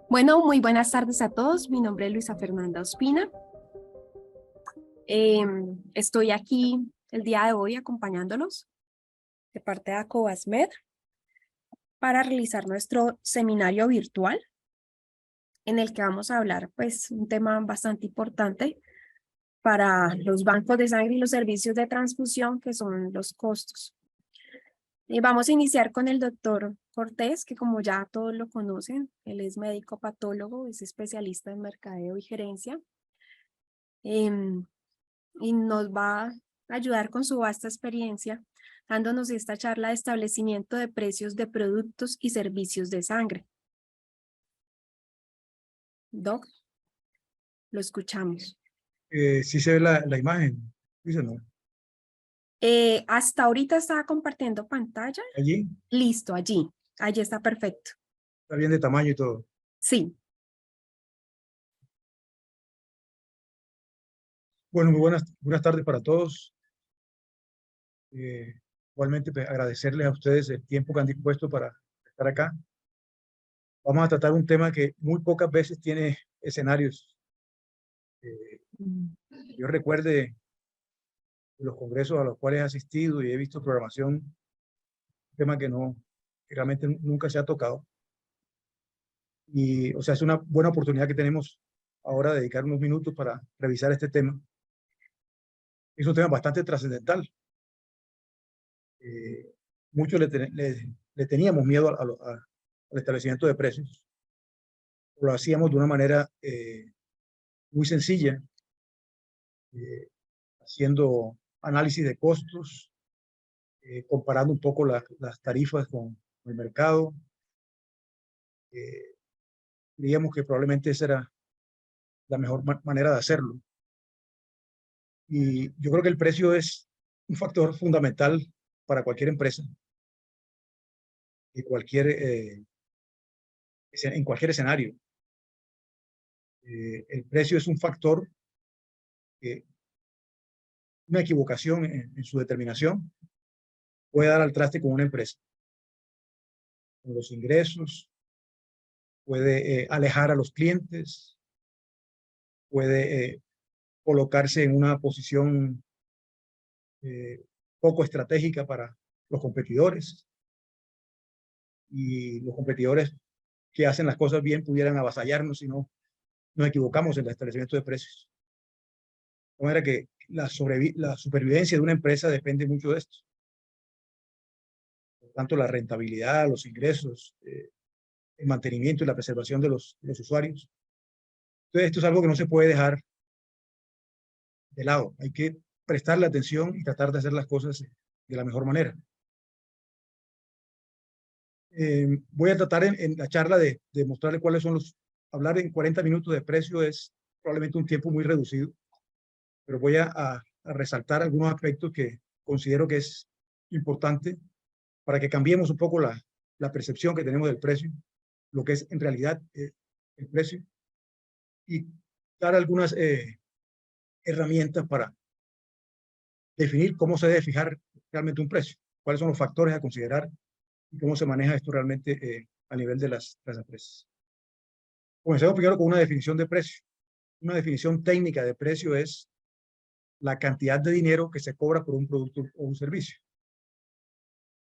Bueno, muy buenas tardes a todos. Mi nombre es Luisa Fernanda Ospina. Estoy aquí el día de hoy acompañándolos de parte de Acobasmed para realizar nuestro seminario virtual en el que vamos a hablar pues un tema bastante importante para los bancos de sangre y los servicios de transfusión, que son los costos. Vamos a iniciar con el doctor Cortés, que como ya todos lo conocen, él es médico patólogo, es especialista en mercadeo y gerencia. Y nos va a ayudar con su vasta experiencia, dándonos esta charla de establecimiento de precios de productos y servicios de sangre. Doc, lo escuchamos. Sí se ve la imagen, dice, ¿no? Hasta ahorita estaba compartiendo pantalla. Allí Listo, allí. Allí está perfecto. está bien de tamaño y todo. Sí. Bueno, muy buenas tardes para todos. Eh, Igualmente, pues, agradecerles a ustedes el tiempo que han dispuesto para estar acá. Vamos a tratar un tema que muy pocas veces tiene escenarios. Eh, yo recuerde de los congresos a los cuales he asistido y he visto programación, un tema que realmente nunca se ha tocado. Y, o sea, es una buena oportunidad que tenemos ahora de dedicar unos minutos para revisar este tema. Es un tema bastante trascendental. Eh, Muchos le teníamos miedo al establecimiento de precios. Lo hacíamos de una manera muy sencilla, eh, haciendo análisis de costos, comparando un poco las tarifas con el mercado. Eh, Creíamos que probablemente esa era la mejor manera de hacerlo. Y yo creo que el precio es un factor fundamental para cualquier empresa, y en cualquier escenario. El precio es un factor que una equivocación en su determinación puede dar al traste con una empresa, con los ingresos, puede alejar a los clientes, puede colocarse en una posición eh, poco estratégica para los competidores, y los competidores que hacen las cosas bien pudieran avasallarnos si no nos equivocamos en el establecimiento de precios. De manera que la supervivencia de una empresa depende mucho de esto. Por tanto, la rentabilidad, los ingresos, el mantenimiento y la preservación de los usuarios. Entonces, esto es algo que no se puede dejar de lado. Hay que prestarle atención y tratar de hacer las cosas de la mejor manera. Voy a tratar en la charla de mostrarle cuáles son Hablar en 40 minutos de precio es probablemente un tiempo muy reducido, pero voy a resaltar algunos aspectos que considero que es importante para que cambiemos un poco la percepción que tenemos del precio, lo que es en realidad el precio, y dar algunas herramientas para definir cómo se debe fijar realmente un precio, cuáles son los factores a considerar y cómo se maneja esto realmente a nivel de las empresas. Comencemos primero con una definición de precio. Una definición técnica de precio es la cantidad de dinero que se cobra por un producto o un servicio.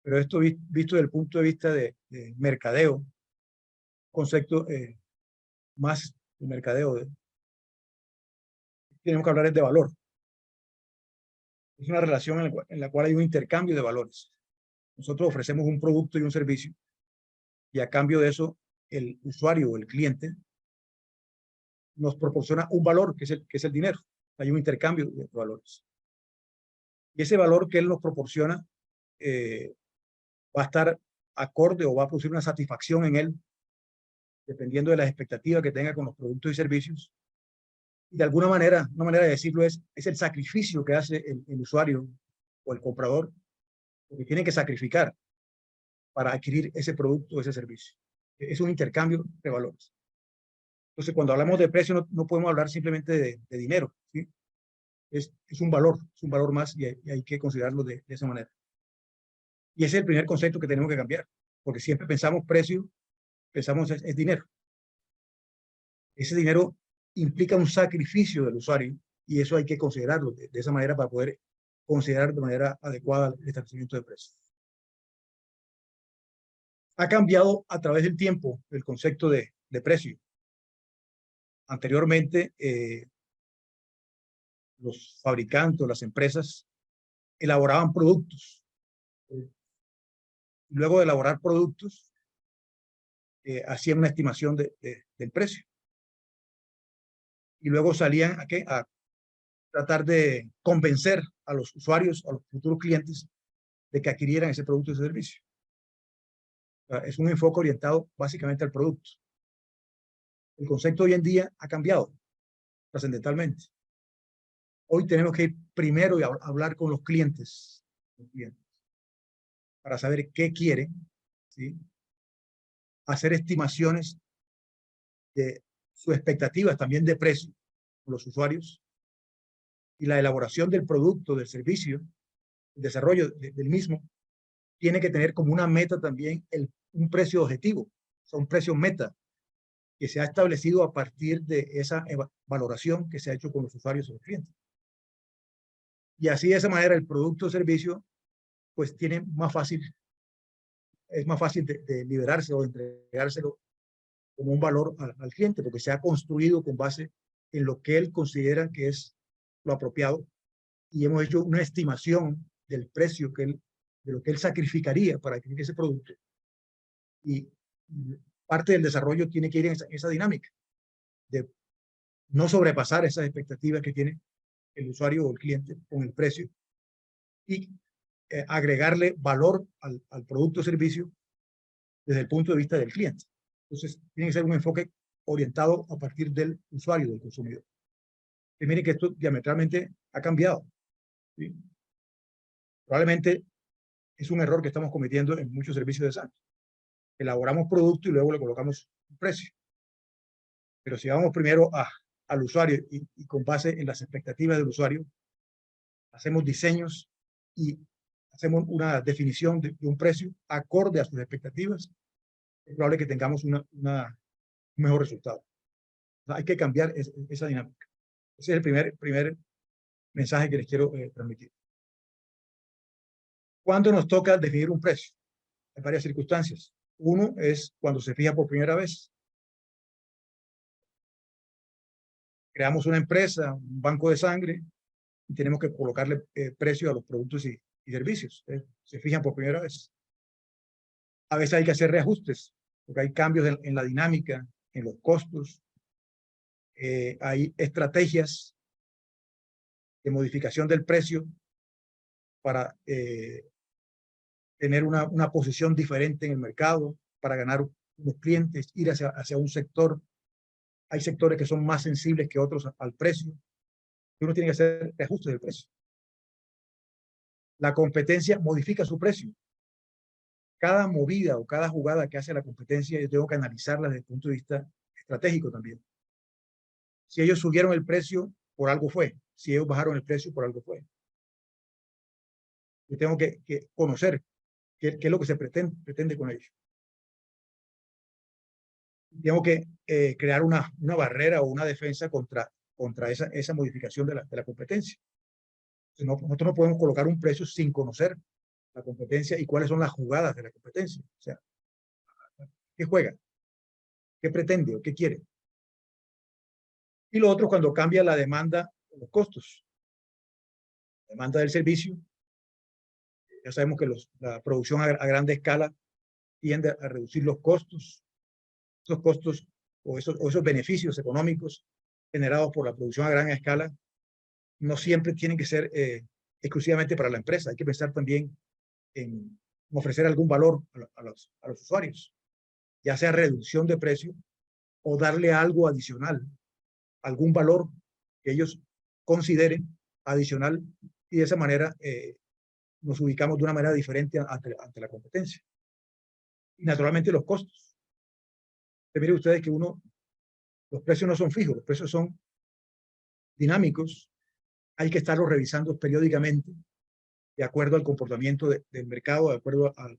Pero esto visto desde el punto de vista de mercadeo, concepto más de mercadeo, tenemos que hablar de valor. Es una relación en la cual hay un intercambio de valores. Nosotros ofrecemos un producto y un servicio, y a cambio de eso, el usuario o el cliente nos proporciona un valor que es el dinero. Hay un intercambio de valores. Y ese valor que él nos proporciona va a estar acorde o va a producir una satisfacción en él, dependiendo de las expectativas que tenga con los productos y servicios. Y de alguna manera, una manera de decirlo es el sacrificio que hace el usuario o el comprador, porque tiene que sacrificar para adquirir ese producto o ese servicio. Es un intercambio de valores. Entonces, cuando hablamos de precio, no podemos hablar simplemente de dinero, ¿sí? Es un valor más, y hay que considerarlo de esa manera. Y ese es el primer concepto que tenemos que cambiar, porque siempre pensamos precio, pensamos es dinero. Ese dinero implica un sacrificio del usuario y eso hay que considerarlo de esa manera para poder considerar de manera adecuada el establecimiento de precios. Ha cambiado a través del tiempo el concepto de precio. Anteriormente, los fabricantes, las empresas, elaboraban productos. Luego de elaborar productos, hacían una estimación del precio. Y luego salían a tratar de convencer a los usuarios, a los futuros clientes, de que adquirieran ese producto o ese servicio. O sea, es un enfoque orientado básicamente al producto. El concepto hoy en día ha cambiado trascendentalmente. Hoy tenemos que ir primero y hablar con los clientes para saber qué quieren, ¿sí? Hacer estimaciones de sus expectativas también de precio con los usuarios y la elaboración del producto, del servicio, el desarrollo del mismo, tiene que tener como una meta también un precio objetivo, o sea, un precio meta que se ha establecido a partir de esa valoración que se ha hecho con los usuarios o los clientes. Y así de esa manera el producto o servicio pues tiene más fácil, es más fácil de liberarse o de entregárselo como un valor al cliente, porque se ha construido con base en lo que él considera que es lo apropiado y hemos hecho una estimación del precio de lo que él sacrificaría para adquirir ese producto. Y parte del desarrollo tiene que ir en esa dinámica de no sobrepasar esas expectativas que tiene el usuario o el cliente con el precio y agregarle valor al producto o servicio desde el punto de vista del cliente. Entonces, tiene que ser un enfoque orientado a partir del usuario, del consumidor. Y miren que esto diametralmente ha cambiado, ¿sí? Probablemente es un error que estamos cometiendo en muchos servicios de salud. Elaboramos producto y luego le colocamos un precio. Pero si vamos primero al usuario y con base en las expectativas del usuario, hacemos diseños y hacemos una definición de un precio acorde a sus expectativas, es probable que tengamos un mejor resultado. O sea, hay que cambiar esa dinámica. Ese es el primer mensaje que les quiero transmitir. ¿Cuándo nos toca definir un precio? Hay varias circunstancias. Uno es cuando se fija por primera vez. Creamos una empresa, un banco de sangre, y tenemos que colocarle precio a los productos y servicios. Se fijan por primera vez. A veces hay que hacer reajustes, porque hay cambios en la dinámica, en los costos. Hay estrategias de modificación del precio para tener una posición diferente en el mercado, para ganar unos clientes, ir hacia un sector. Hay sectores que son más sensibles que otros al precio. Uno tiene que hacer ajustes del precio. La competencia modifica su precio. Cada movida o cada jugada que hace la competencia, yo tengo que analizarla desde el punto de vista estratégico también. Si ellos subieron el precio, por algo fue. Si ellos bajaron el precio, por algo fue. Yo tengo que conocer qué es lo que se pretende con ellos. Tengo que crear una barrera o una defensa contra esa modificación de la competencia. Nosotros no podemos colocar un precio sin conocer la competencia y cuáles son las jugadas de la competencia. O sea, ¿qué juega? ¿Qué pretende o qué quiere? Y lo otro, cuando cambia la demanda o los costos. La demanda del servicio. Ya sabemos que la producción a grande escala tiende a reducir los costos. Esos costos o esos beneficios económicos generados por la producción a gran escala no siempre tienen que ser exclusivamente para la empresa. Hay que pensar también en ofrecer algún valor a los usuarios, ya sea reducción de precio o darle algo adicional, algún valor que ellos consideren adicional y de esa manera nos ubicamos de una manera diferente ante la competencia. Y naturalmente los costos. Miren ustedes que los precios no son fijos, los precios son dinámicos, hay que estarlos revisando periódicamente de acuerdo al comportamiento del mercado, de acuerdo a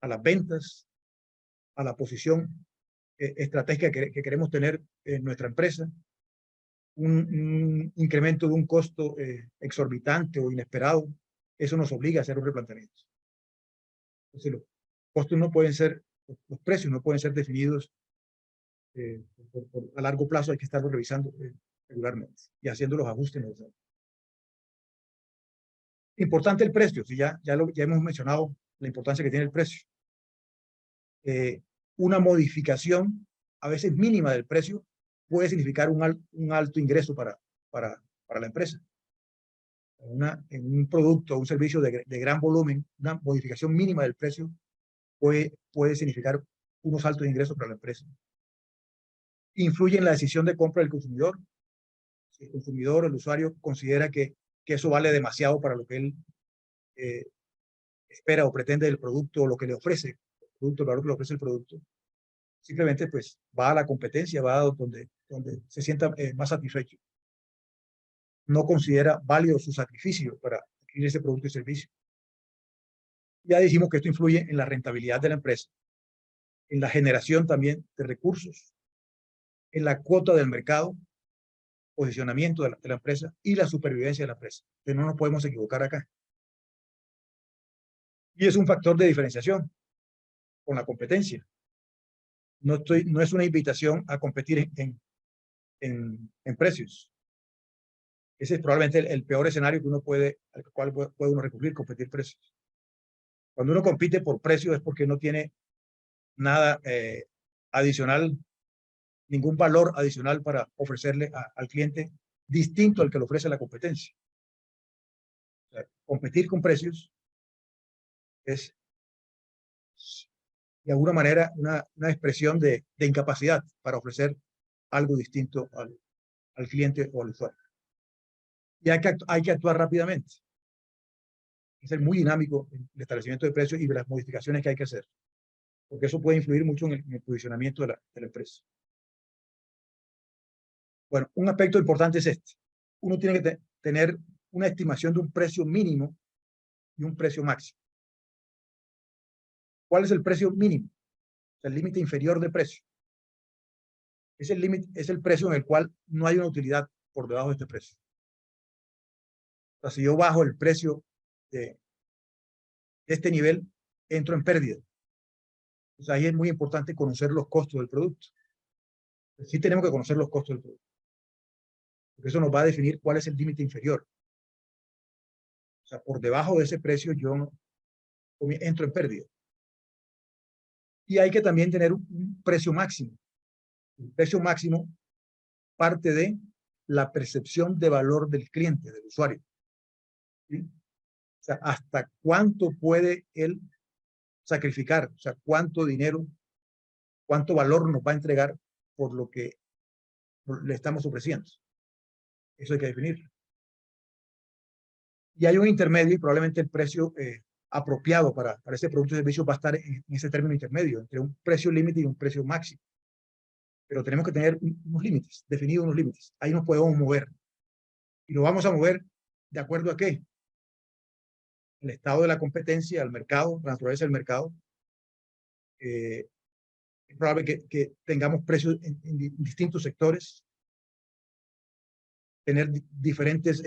las ventas, a la posición estratégica que queremos tener en nuestra empresa, un incremento de un costo exorbitante o inesperado, eso nos obliga a hacer un replanteamiento. Entonces, los costos no pueden ser, los precios no pueden ser definidos a largo plazo, hay que estarlo revisando regularmente y haciendo los ajustes necesarios. Importante el precio, si ya hemos mencionado la importancia que tiene el precio. Una modificación, a veces mínima del precio, puede significar un alto ingreso para la empresa. En un producto o un servicio de gran volumen, una modificación mínima del precio puede significar unos altos ingresos para la empresa. Influye en la decisión de compra del consumidor. Si el consumidor, el usuario, considera que eso vale demasiado para lo que él espera o pretende del producto o lo que le ofrece el producto, el valor que le ofrece el producto, simplemente pues va a la competencia, va a donde se sienta más satisfecho. No considera válido su sacrificio para adquirir ese producto y servicio. Ya dijimos que esto influye en la rentabilidad de la empresa, en la generación también de recursos, en la cuota del mercado, posicionamiento de la empresa y la supervivencia de la empresa. Entonces no nos podemos equivocar acá. Y es un factor de diferenciación con la competencia. No es una invitación a competir en precios. Ese es probablemente el peor escenario que al cual puede uno recurrir, competir precios. Cuando uno compite por precios es porque no tiene nada adicional, ningún valor adicional para ofrecerle al cliente distinto al que le ofrece la competencia. O sea, competir con precios es de alguna manera una expresión de incapacidad para ofrecer algo distinto al cliente o al usuario. Y hay que actuar rápidamente. Hay que ser muy dinámico en el establecimiento de precios y de las modificaciones que hay que hacer, porque eso puede influir mucho en el posicionamiento de la empresa. Bueno, un aspecto importante es este. Uno tiene que tener una estimación de un precio mínimo y un precio máximo. ¿Cuál es el precio mínimo? El límite inferior de precio. Es el precio en el cual no hay una utilidad por debajo de este precio. O sea, si yo bajo el precio de este nivel, entro en pérdida. Entonces ahí es muy importante conocer los costos del producto. Sí tenemos que conocer los costos del producto, porque eso nos va a definir cuál es el límite inferior. O sea, por debajo de ese precio yo entro en pérdida. Y hay que también tener un precio máximo. El precio máximo parte de la percepción de valor del cliente, del usuario. ¿Sí? O sea, hasta cuánto puede él sacrificar, o sea, cuánto dinero, cuánto valor nos va a entregar por lo que le estamos ofreciendo. Eso hay que definir. Y hay un intermedio y probablemente el precio apropiado para ese producto o servicio va a estar en ese término intermedio, entre un precio límite y un precio máximo. Pero tenemos que tener unos límites, definidos unos límites. Ahí nos podemos mover. Y lo vamos a mover de acuerdo a qué? El estado de la competencia, el mercado, la naturaleza del mercado. Es probable que tengamos precios en distintos sectores, tener diferentes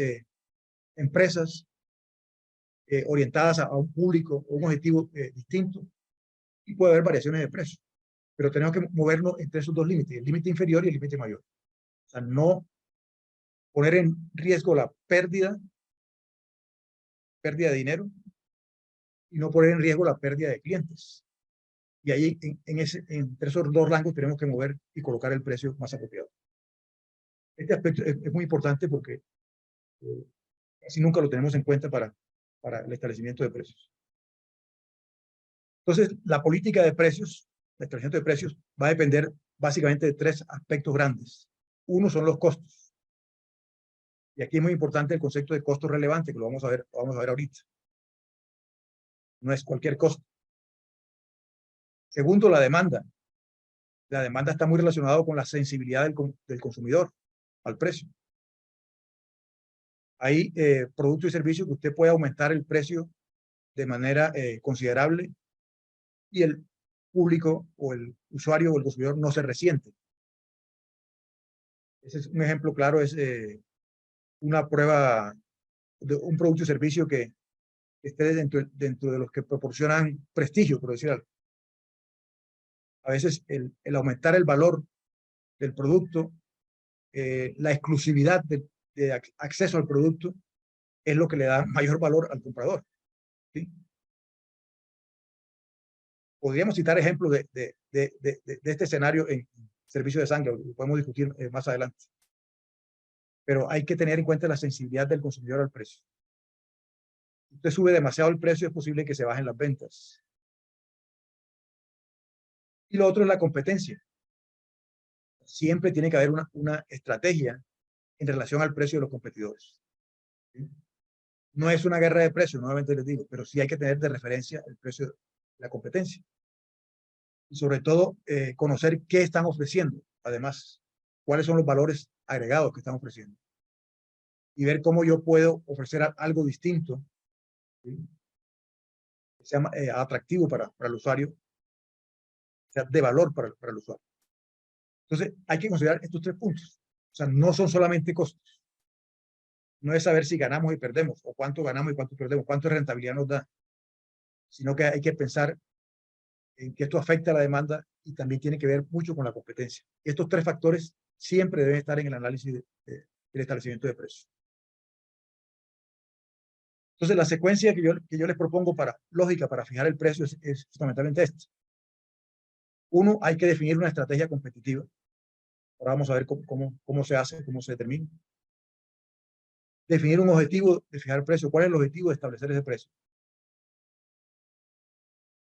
empresas orientadas a un público o un objetivo distinto, y puede haber variaciones de precios. Pero tenemos que movernos entre esos dos límites, el límite inferior y el límite mayor. O sea, no poner en riesgo la pérdida de dinero y no poner en riesgo la pérdida de clientes. Y ahí, entre esos dos rangos, tenemos que mover y colocar el precio más apropiado. Este aspecto es muy importante porque casi nunca lo tenemos en cuenta para el establecimiento de precios. Entonces, la política de precios, el establecimiento de precios, va a depender básicamente de tres aspectos grandes. Uno son los costos. Y aquí es muy importante el concepto de costo relevante, que lo vamos a ver ahorita. No es cualquier costo. Segundo, la demanda. La demanda está muy relacionada con la sensibilidad del consumidor al precio. Hay productos y servicios que usted puede aumentar el precio de manera considerable y el público o el usuario o el consumidor no se resiente. Ese es un ejemplo claro, es una prueba de un producto y servicio que esté dentro de los que proporcionan prestigio, por decir algo. A veces el aumentar el valor del producto, la exclusividad de acceso al producto, es lo que le da mayor valor al comprador, ¿sí? Podríamos citar ejemplos de este escenario en servicio de sangre, lo podemos discutir más adelante. Pero hay que tener en cuenta la sensibilidad del consumidor al precio. Si usted sube demasiado el precio, es posible que se bajen las ventas. Y lo otro es la competencia. Siempre tiene que haber una estrategia en relación al precio de los competidores, ¿sí? No es una guerra de precios, nuevamente les digo, pero sí hay que tener de referencia el precio de la competencia. Y sobre todo, conocer qué están ofreciendo, además, cuáles son los valores agregados que están ofreciendo. Y ver cómo yo puedo ofrecer algo distinto, ¿sí? Que sea atractivo para el usuario, sea de valor para el usuario. Entonces, hay que considerar estos tres puntos. O sea, no son solamente costos. No es saber si ganamos y perdemos, o cuánto ganamos y cuánto perdemos, cuánto rentabilidad nos da, sino que hay que pensar en que esto afecta a la demanda y también tiene que ver mucho con la competencia. Estos tres factores siempre deben estar en el análisis del establecimiento de precios. Entonces, la secuencia que yo les propongo lógica para fijar el precio es fundamentalmente esta. Uno, hay que definir una estrategia competitiva. Ahora vamos a ver cómo se hace, cómo se determina. Definir un objetivo de fijar el precio. ¿Cuál es el objetivo de establecer ese precio?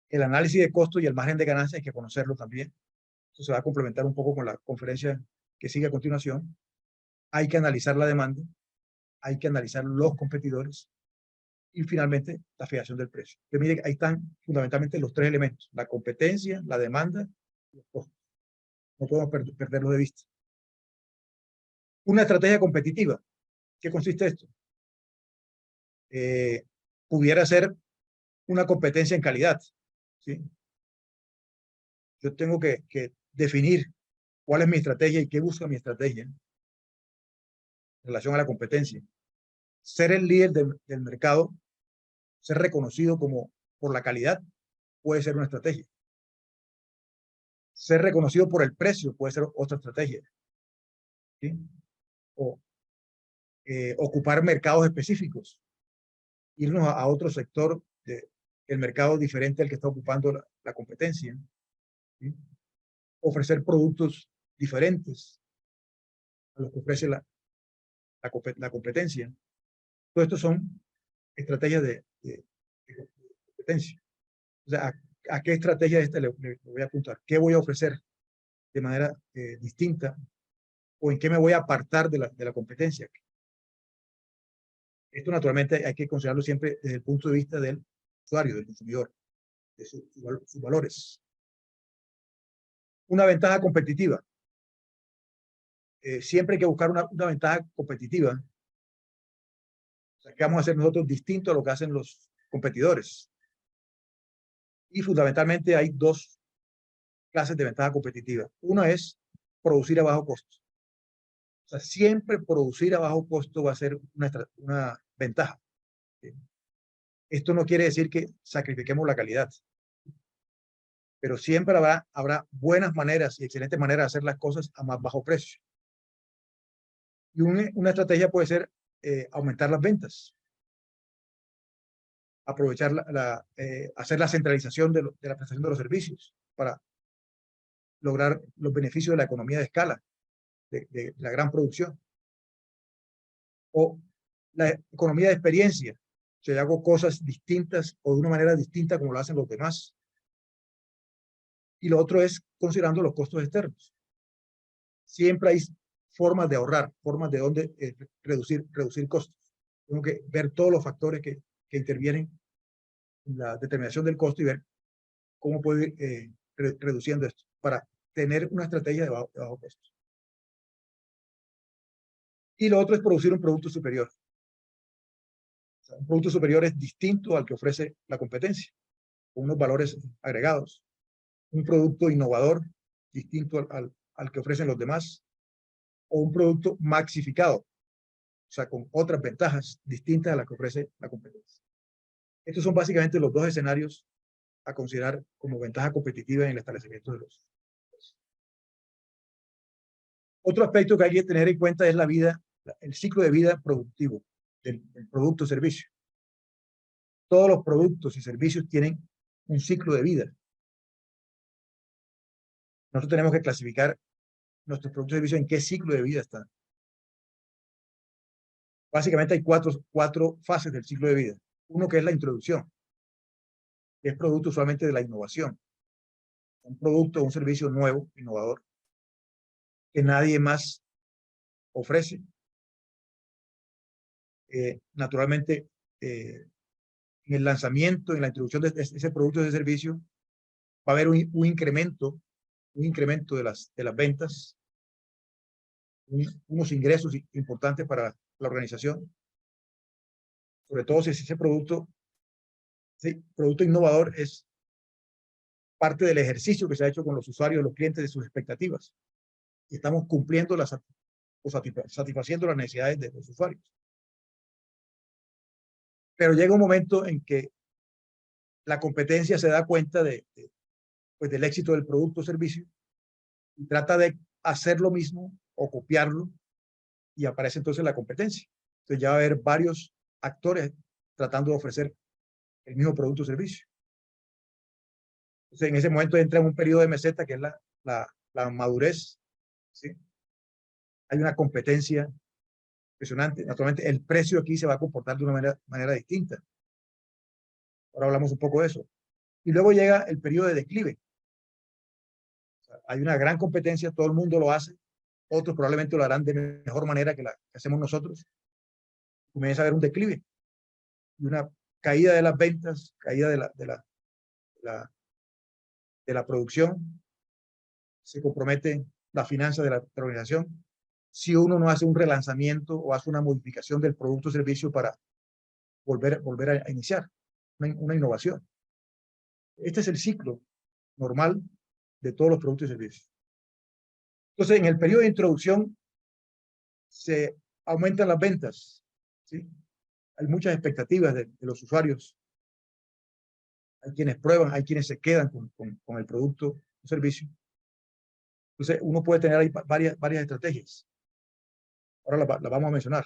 El análisis de costo y el margen de ganancia hay que conocerlo también. Eso se va a complementar un poco con la conferencia que sigue a continuación. Hay que analizar la demanda, hay que analizar los competidores y finalmente la fijación del precio. Que mire, ahí están fundamentalmente los tres elementos: la competencia, la demanda y los costos. No podemos perderlos de vista. Una estrategia competitiva. ¿Qué consiste esto? Pudiera ser una competencia en calidad, ¿sí? Yo tengo que definir cuál es mi estrategia y qué busca mi estrategia en relación a la competencia. Ser el líder del mercado, ser reconocido por la calidad, puede ser una estrategia. Ser reconocido por el precio puede ser otra estrategia, ¿sí? O ocupar mercados específicos, irnos a otro sector del mercado diferente al que está ocupando la competencia, ¿sí? Ofrecer productos diferentes a los que ofrece la competencia. Todo esto son estrategias de competencia. O sea, ¿a qué estrategia le voy a apuntar? ¿Qué voy a ofrecer de manera distinta? ¿O en qué me voy a apartar de la competencia? Esto naturalmente hay que considerarlo siempre desde el punto de vista del usuario, del consumidor, de sus valores. Una ventaja competitiva. Siempre hay que buscar una ventaja competitiva. O sea, ¿qué vamos a hacer nosotros distinto a lo que hacen los competidores? Y fundamentalmente hay dos clases de ventaja competitiva. Una es producir a bajo costo. O sea, siempre producir a bajo costo va a ser una ventaja. Esto no quiere decir que sacrifiquemos la calidad, pero siempre habrá buenas maneras y excelentes maneras de hacer las cosas a más bajo precio. Y una estrategia puede ser aumentar las ventas, aprovechar hacer la centralización de la prestación de los servicios para lograr los beneficios de la economía de escala, de la gran producción. O la economía de experiencia. O sea, hago cosas distintas o de una manera distinta como lo hacen los demás. Y lo otro es considerando los costos externos. Siempre hay formas de ahorrar, formas de dónde reducir costos. Tengo que ver todos los factores que intervienen en la determinación del costo y ver cómo puedo ir reduciendo esto para tener una estrategia de bajo costo. Y lo otro es producir un producto superior. O sea, un producto superior es distinto al que ofrece la competencia, con unos valores agregados. un producto innovador, distinto al que ofrecen los demás, o un producto maxificado, o sea, con otras ventajas distintas a las que ofrece la competencia. Estos son básicamente los dos escenarios a considerar como ventaja competitiva en el establecimiento de los. Otro aspecto que hay que tener en cuenta es la vida, el ciclo de vida productivo del producto o servicio. Todos los productos y servicios tienen un ciclo de vida. Nosotros tenemos que clasificar nuestros productos y servicios en qué ciclo de vida están. Básicamente hay cuatro fases del ciclo de vida. Uno que es la introducción, que es producto usualmente de la innovación. Un producto o un servicio nuevo, innovador, que nadie más ofrece. Naturalmente, en el lanzamiento, en la introducción de ese producto o ese servicio, va a haber un incremento de las ventas, unos ingresos importantes para la organización, sobre todo si ese producto innovador es parte del ejercicio que se ha hecho con los usuarios, los clientes, de sus expectativas. Y estamos cumpliendo o satisfaciendo las necesidades de los usuarios. Pero llega un momento en que la competencia se da cuenta pues del éxito del producto o servicio y trata de hacer lo mismo o copiarlo, y aparece entonces la competencia. Entonces ya va a haber varios actores tratando de ofrecer el mismo producto o servicio. Entonces en ese momento entra en un periodo de meseta que es la madurez, ¿sí? Hay una competencia impresionante. Naturalmente el precio aquí se va a comportar de una manera distinta. Ahora hablamos un poco de eso. Y luego llega el periodo de declive. O sea, hay una gran competencia, todo el mundo lo hace, otros probablemente lo harán de mejor manera que la que hacemos nosotros. Comienza a haber un declive y una caída de las ventas, caída de la producción, se compromete la finanza de la organización. Si uno no hace un relanzamiento o hace una modificación del producto o servicio para volver a iniciar una innovación. Este es el ciclo normal de todos los productos y servicios. Entonces, en el periodo de introducción se aumentan las ventas, ¿sí? Hay muchas expectativas de los usuarios. Hay quienes prueban, hay quienes se quedan con el producto o servicio. Entonces, uno puede tener ahí varias estrategias. Ahora las vamos a mencionar.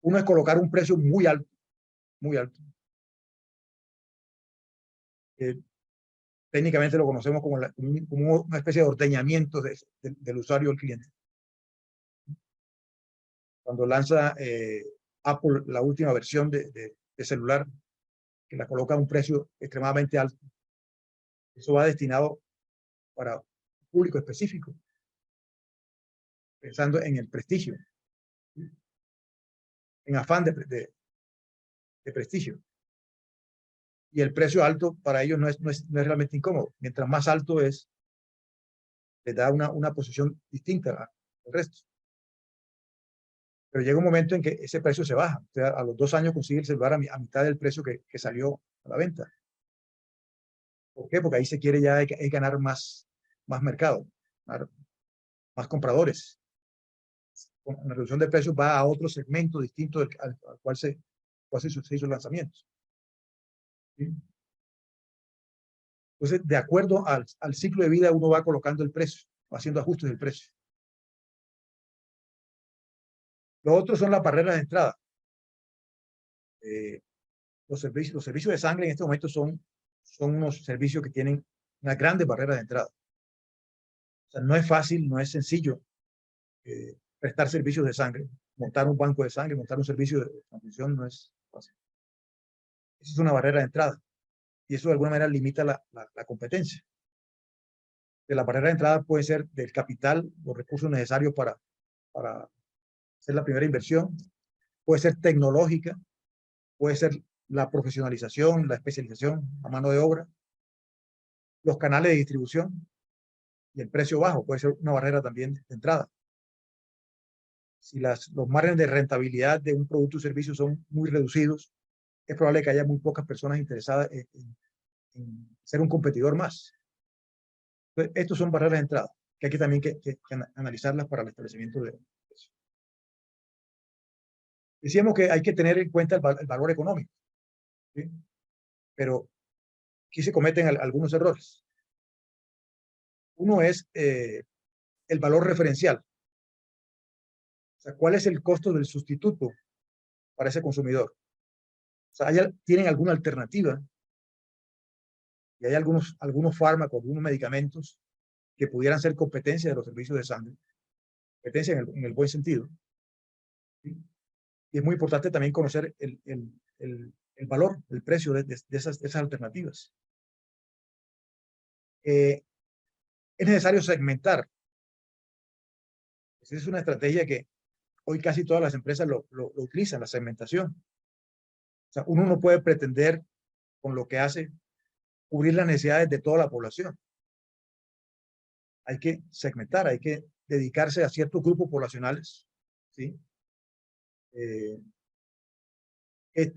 Uno es colocar un precio muy alto, muy alto. Técnicamente lo conocemos como una especie de ordeñamiento del usuario o el cliente. Cuando lanza Apple la última versión de celular, que la coloca a un precio extremadamente alto, eso va destinado para un público específico, pensando en el prestigio, en afán de prestigio. Y el precio alto para ellos no es realmente incómodo. Mientras más alto es, les da una posición distinta al resto. Pero llega un momento en que ese precio se baja. O sea, a los 2 años consigue el celular a mitad del precio que salió a la venta. ¿Por qué? Porque ahí se quiere ya ganar más mercado, más compradores. Con la reducción de precios va a otro segmento distinto al cual se hizo el lanzamiento. ¿Sí? Entonces, de acuerdo al ciclo de vida, uno va colocando el precio, va haciendo ajustes del precio. Lo otro son las barreras de entrada. Los servicios de sangre en este momento son unos servicios que tienen unas grandes barreras de entrada. O sea, no es fácil, no es sencillo prestar servicios de sangre, montar un banco de sangre, montar un servicio de transfusión no es fácil. Esa es una barrera de entrada y eso de alguna manera limita la competencia. De la barrera de entrada puede ser del capital, los recursos necesarios para hacer la primera inversión, puede ser tecnológica, puede ser la profesionalización, la especialización, la mano de obra, los canales de distribución y el precio bajo puede ser una barrera también de entrada. Si los márgenes de rentabilidad de un producto o servicio son muy reducidos, es probable que haya muy pocas personas interesadas en ser un competidor más. Entonces, estos son barreras de entrada, que hay que también analizarlas para el establecimiento de precios. Decíamos que hay que tener en cuenta el valor económico, ¿sí? Pero aquí se cometen algunos errores. Uno es el valor referencial. O sea, ¿cuál es el costo del sustituto para ese consumidor? O sea, ¿tienen alguna alternativa? Y hay algunos fármacos, algunos medicamentos que pudieran ser competencia de los servicios de sangre. Competencia en el buen sentido, ¿sí? Y es muy importante también conocer el valor, el precio de esas alternativas. Es necesario segmentar. Esa es una estrategia que hoy casi todas las empresas lo utilizan, la segmentación. O sea, uno no puede pretender con lo que hace cubrir las necesidades de toda la población. Hay que segmentar, hay que dedicarse a ciertos grupos poblacionales, ¿sí?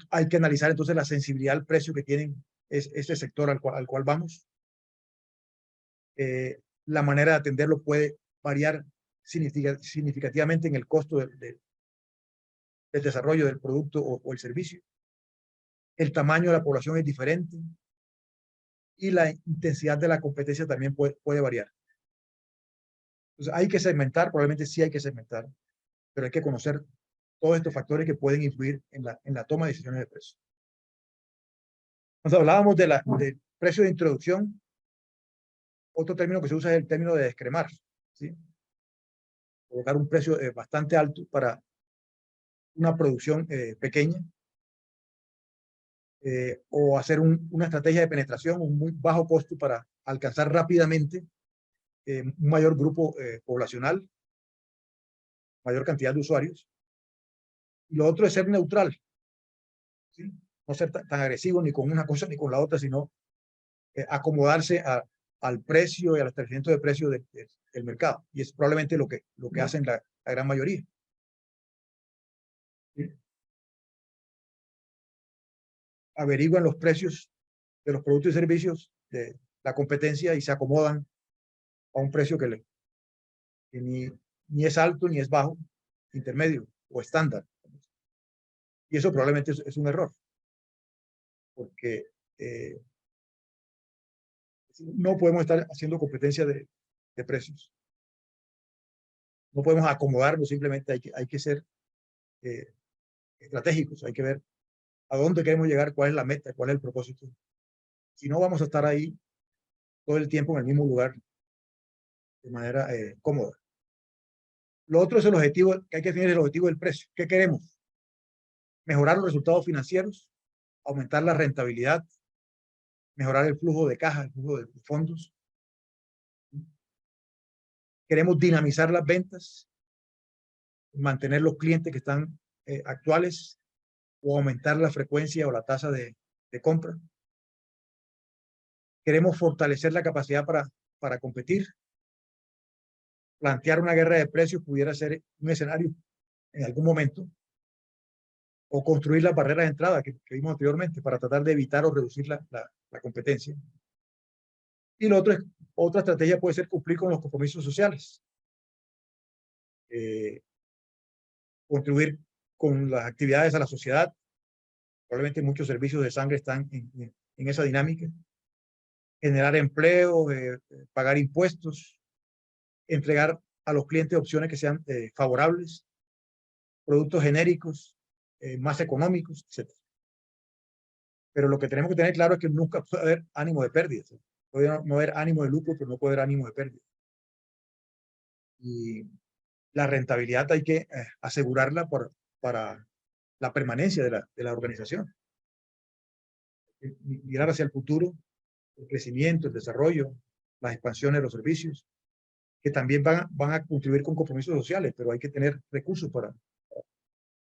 Hay que analizar entonces la sensibilidad al precio que tienen este sector al cual vamos. La manera de atenderlo puede variar significativamente en el costo del desarrollo del producto o el servicio. El tamaño de la población es diferente y la intensidad de la competencia también puede variar. Entonces hay que segmentar, probablemente sí hay que segmentar, pero hay que conocer todos estos factores que pueden influir en la toma de decisiones de precio. Cuando hablábamos del precio de introducción, otro término que se usa es el término de descremar, ¿sí? Colocar un precio bastante alto para una producción pequeña, o hacer una estrategia de penetración, un muy bajo costo para alcanzar rápidamente un mayor grupo poblacional, mayor cantidad de usuarios. Y lo otro es ser neutral, ¿sí? No ser tan agresivo ni con una cosa ni con la otra, sino acomodarse al precio y al establecimiento de precio del mercado. Y es probablemente lo que hacen la gran mayoría, ¿sí? Averiguan los precios de los productos y servicios de la competencia y se acomodan a un precio que ni es alto ni es bajo, intermedio o estándar. Y eso probablemente es un error, porque no podemos estar haciendo competencia de precios. No podemos acomodarnos, simplemente hay que ser estratégicos, hay que ver a dónde queremos llegar, cuál es la meta, cuál es el propósito. Si no, vamos a estar ahí todo el tiempo en el mismo lugar de manera cómoda. Lo otro es el objetivo, que hay que definir el objetivo del precio. ¿Qué queremos? Mejorar los resultados financieros, aumentar la rentabilidad, mejorar el flujo de caja, el flujo de fondos. Queremos dinamizar las ventas, mantener los clientes que están actuales o aumentar la frecuencia o la tasa de compra. Queremos fortalecer la capacidad para competir. Plantear una guerra de precios pudiera ser un escenario en algún momento, o construir las barreras de entrada que vimos anteriormente para tratar de evitar o reducir la competencia. Y lo otro es, otra estrategia puede ser cumplir con los compromisos sociales, contribuir con las actividades a la sociedad. Probablemente muchos servicios de sangre están en esa dinámica. Generar empleo, pagar impuestos, entregar a los clientes opciones que sean favorables, productos genéricos, más económicos, etc. Pero lo que tenemos que tener claro es que nunca puede haber ánimo de pérdida. Puede no haber ánimo de lucro, pero no puede haber ánimo de pérdida. Y la rentabilidad hay que asegurarla para la permanencia de la organización. Mirar hacia el futuro, el crecimiento, el desarrollo, las expansiones de los servicios, que también van a contribuir con compromisos sociales, pero hay que tener recursos para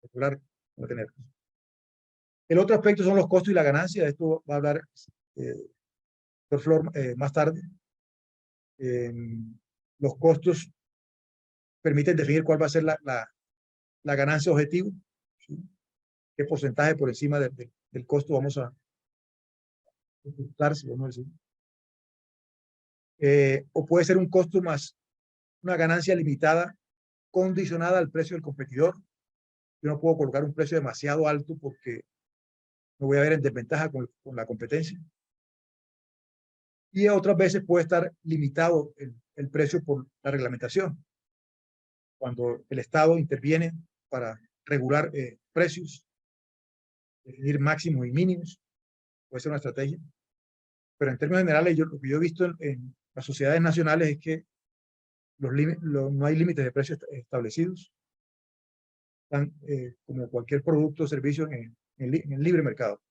asegurar tener. El otro aspecto son los costos y la ganancia. De esto va a hablar Dr. Flor más tarde. Los costos permiten definir cuál va a ser la ganancia objetivo, ¿sí? Qué porcentaje por encima del costo vamos a ejecutar, si vamos a decir. o puede ser un costo más una ganancia limitada condicionada al precio del competidor. Yo no puedo colocar un precio demasiado alto porque me voy a ver en desventaja con la competencia. Y otras veces puede estar limitado el precio por la reglamentación. Cuando el Estado interviene para regular precios, definir máximos y mínimos, puede ser una estrategia. Pero en términos generales, lo que yo he visto en las sociedades nacionales es que no hay límites de precios establecidos. Están como cualquier producto o servicio en el libre mercado.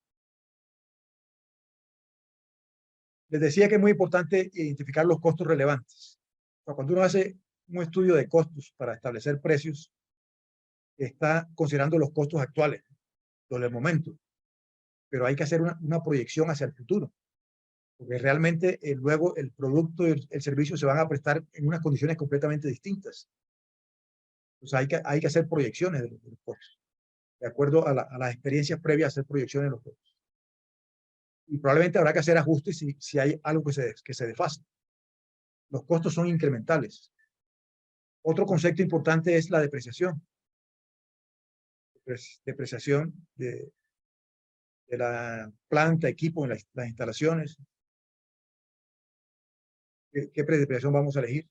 Les decía que es muy importante identificar los costos relevantes. O sea, cuando uno hace un estudio de costos para establecer precios, está considerando los costos actuales, los del momento, pero hay que hacer una proyección hacia el futuro, porque realmente luego el producto y el servicio se van a prestar en unas condiciones completamente distintas. Entonces hay que hacer proyecciones de los costos, de acuerdo a las experiencias previas, hacer proyecciones de los costos. Y probablemente habrá que hacer ajustes si hay algo que se desfase. Los costos son incrementales. Otro concepto importante es la depreciación. Depreciación de la planta, equipo, en las instalaciones. ¿Qué depreciación vamos a elegir?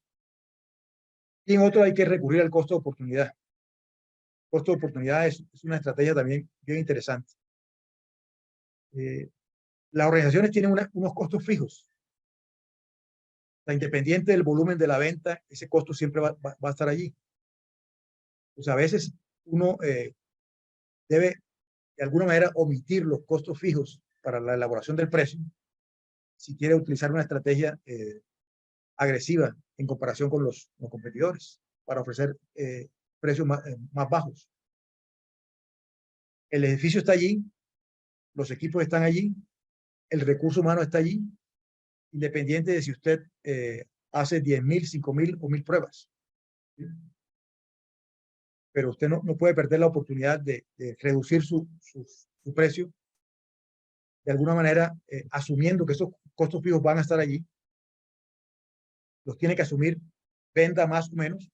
Y en otro hay que recurrir al costo de oportunidad. El costo de oportunidad es una estrategia también bien interesante. Las organizaciones tienen unos costos fijos. Independiente del volumen de la venta, ese costo siempre va a estar allí. Pues a veces uno debe de alguna manera omitir los costos fijos para la elaboración del precio si quiere utilizar una estrategia agresiva en comparación con los competidores para ofrecer precios más bajos. El edificio está allí, los equipos están allí, el recurso humano está allí, independiente de si usted hace 10.000, 5.000 o 1.000 pruebas. ¿Sí? Pero usted no puede perder la oportunidad de reducir su precio de alguna manera, asumiendo que esos costos fijos van a estar allí. Los tiene que asumir, venda más o menos,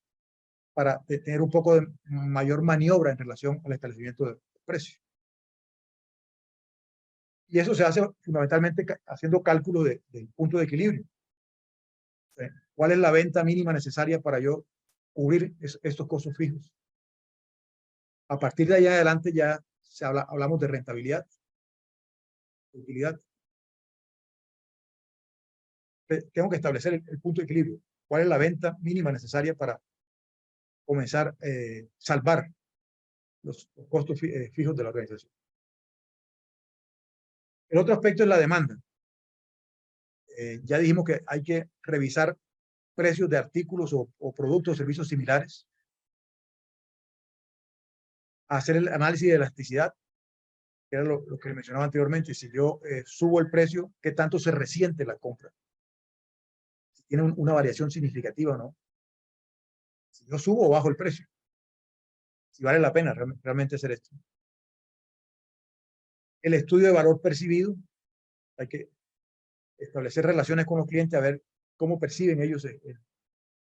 para tener un poco de mayor maniobra en relación al establecimiento del precio. Y eso se hace fundamentalmente haciendo cálculo del punto de equilibrio. ¿Cuál es la venta mínima necesaria para yo cubrir estos costos fijos? A partir de ahí adelante ya hablamos de rentabilidad, de utilidad. Tengo que establecer el punto de equilibrio. ¿Cuál es la venta mínima necesaria para comenzar a salvar los costos fijos de la organización? El otro aspecto es la demanda. Ya dijimos que hay que revisar precios de artículos o productos o servicios similares, hacer el análisis de elasticidad, que era lo que mencionaba anteriormente. Si yo subo el precio, ¿qué tanto se resiente la compra? Si tiene una variación significativa o no. Si yo subo o bajo el precio. Si vale la pena realmente hacer esto. El estudio de valor percibido. Hay que establecer relaciones con los clientes a ver cómo perciben ellos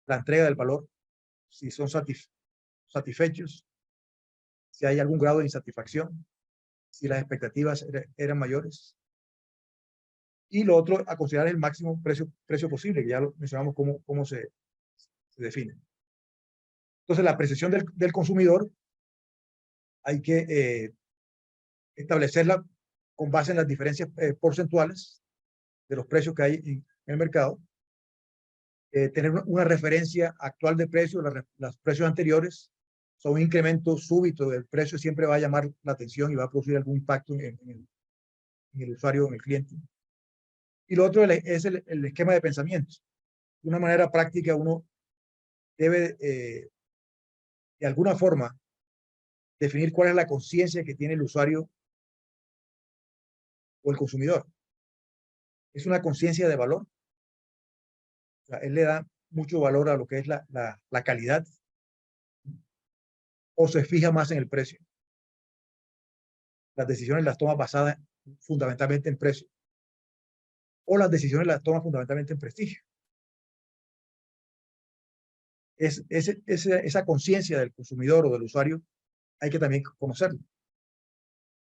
la entrega del valor. Si son satisfechos. Si hay algún grado de insatisfacción. Si las expectativas eran mayores. Y lo otro, a considerar el máximo precio posible, que ya lo mencionamos cómo se define. Entonces, la apreciación del consumidor hay que establecerla con base en las diferencias porcentuales de los precios que hay en el mercado, tener una referencia actual de precios, los precios anteriores. Son un incremento súbito del precio, siempre va a llamar la atención y va a producir algún impacto en el usuario, en el cliente. Y lo otro es el esquema de pensamiento. De una manera práctica, uno debe, de alguna forma, definir cuál es la conciencia que tiene el usuario o el consumidor. Es una conciencia de valor. O sea, él le da mucho valor a lo que es la calidad, o se fija más en el precio. Las decisiones las toma basadas fundamentalmente en precio, o las decisiones las toma fundamentalmente en prestigio. esa conciencia del consumidor o del usuario hay que también conocerlo.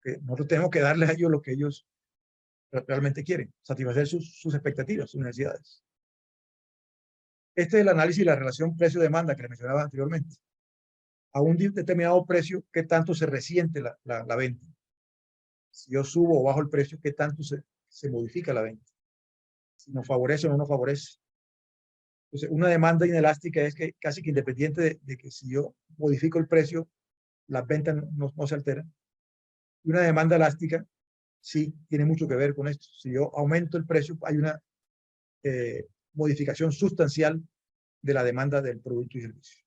Que nosotros tenemos que darles a ellos lo que ellos realmente quieren, satisfacer sus expectativas, sus necesidades. Este es el análisis de la relación precio-demanda que les mencionaba anteriormente. A un determinado precio, ¿qué tanto se resiente la venta? Si yo subo o bajo el precio, ¿qué tanto se modifica la venta? Si nos favorece o no nos favorece. Entonces, una demanda inelástica es que casi que independiente de que si yo modifico el precio, las ventas no se alteran. Y una demanda elástica sí tiene mucho que ver con esto. Si yo aumento el precio, hay una modificación sustancial de la demanda del producto y servicio.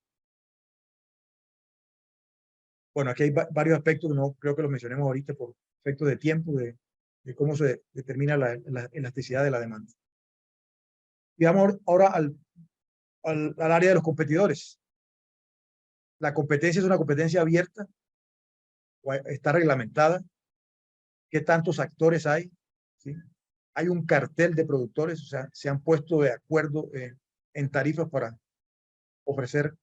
Bueno, aquí hay varios aspectos que no creo que los mencionemos ahorita por efectos de tiempo, de cómo se determina la elasticidad de la demanda. Y vamos ahora al área de los competidores. La competencia es una competencia abierta, o está reglamentada. ¿Qué tantos actores hay? ¿Sí? Hay un cartel de productores, o sea, se han puesto de acuerdo en tarifas para ofrecer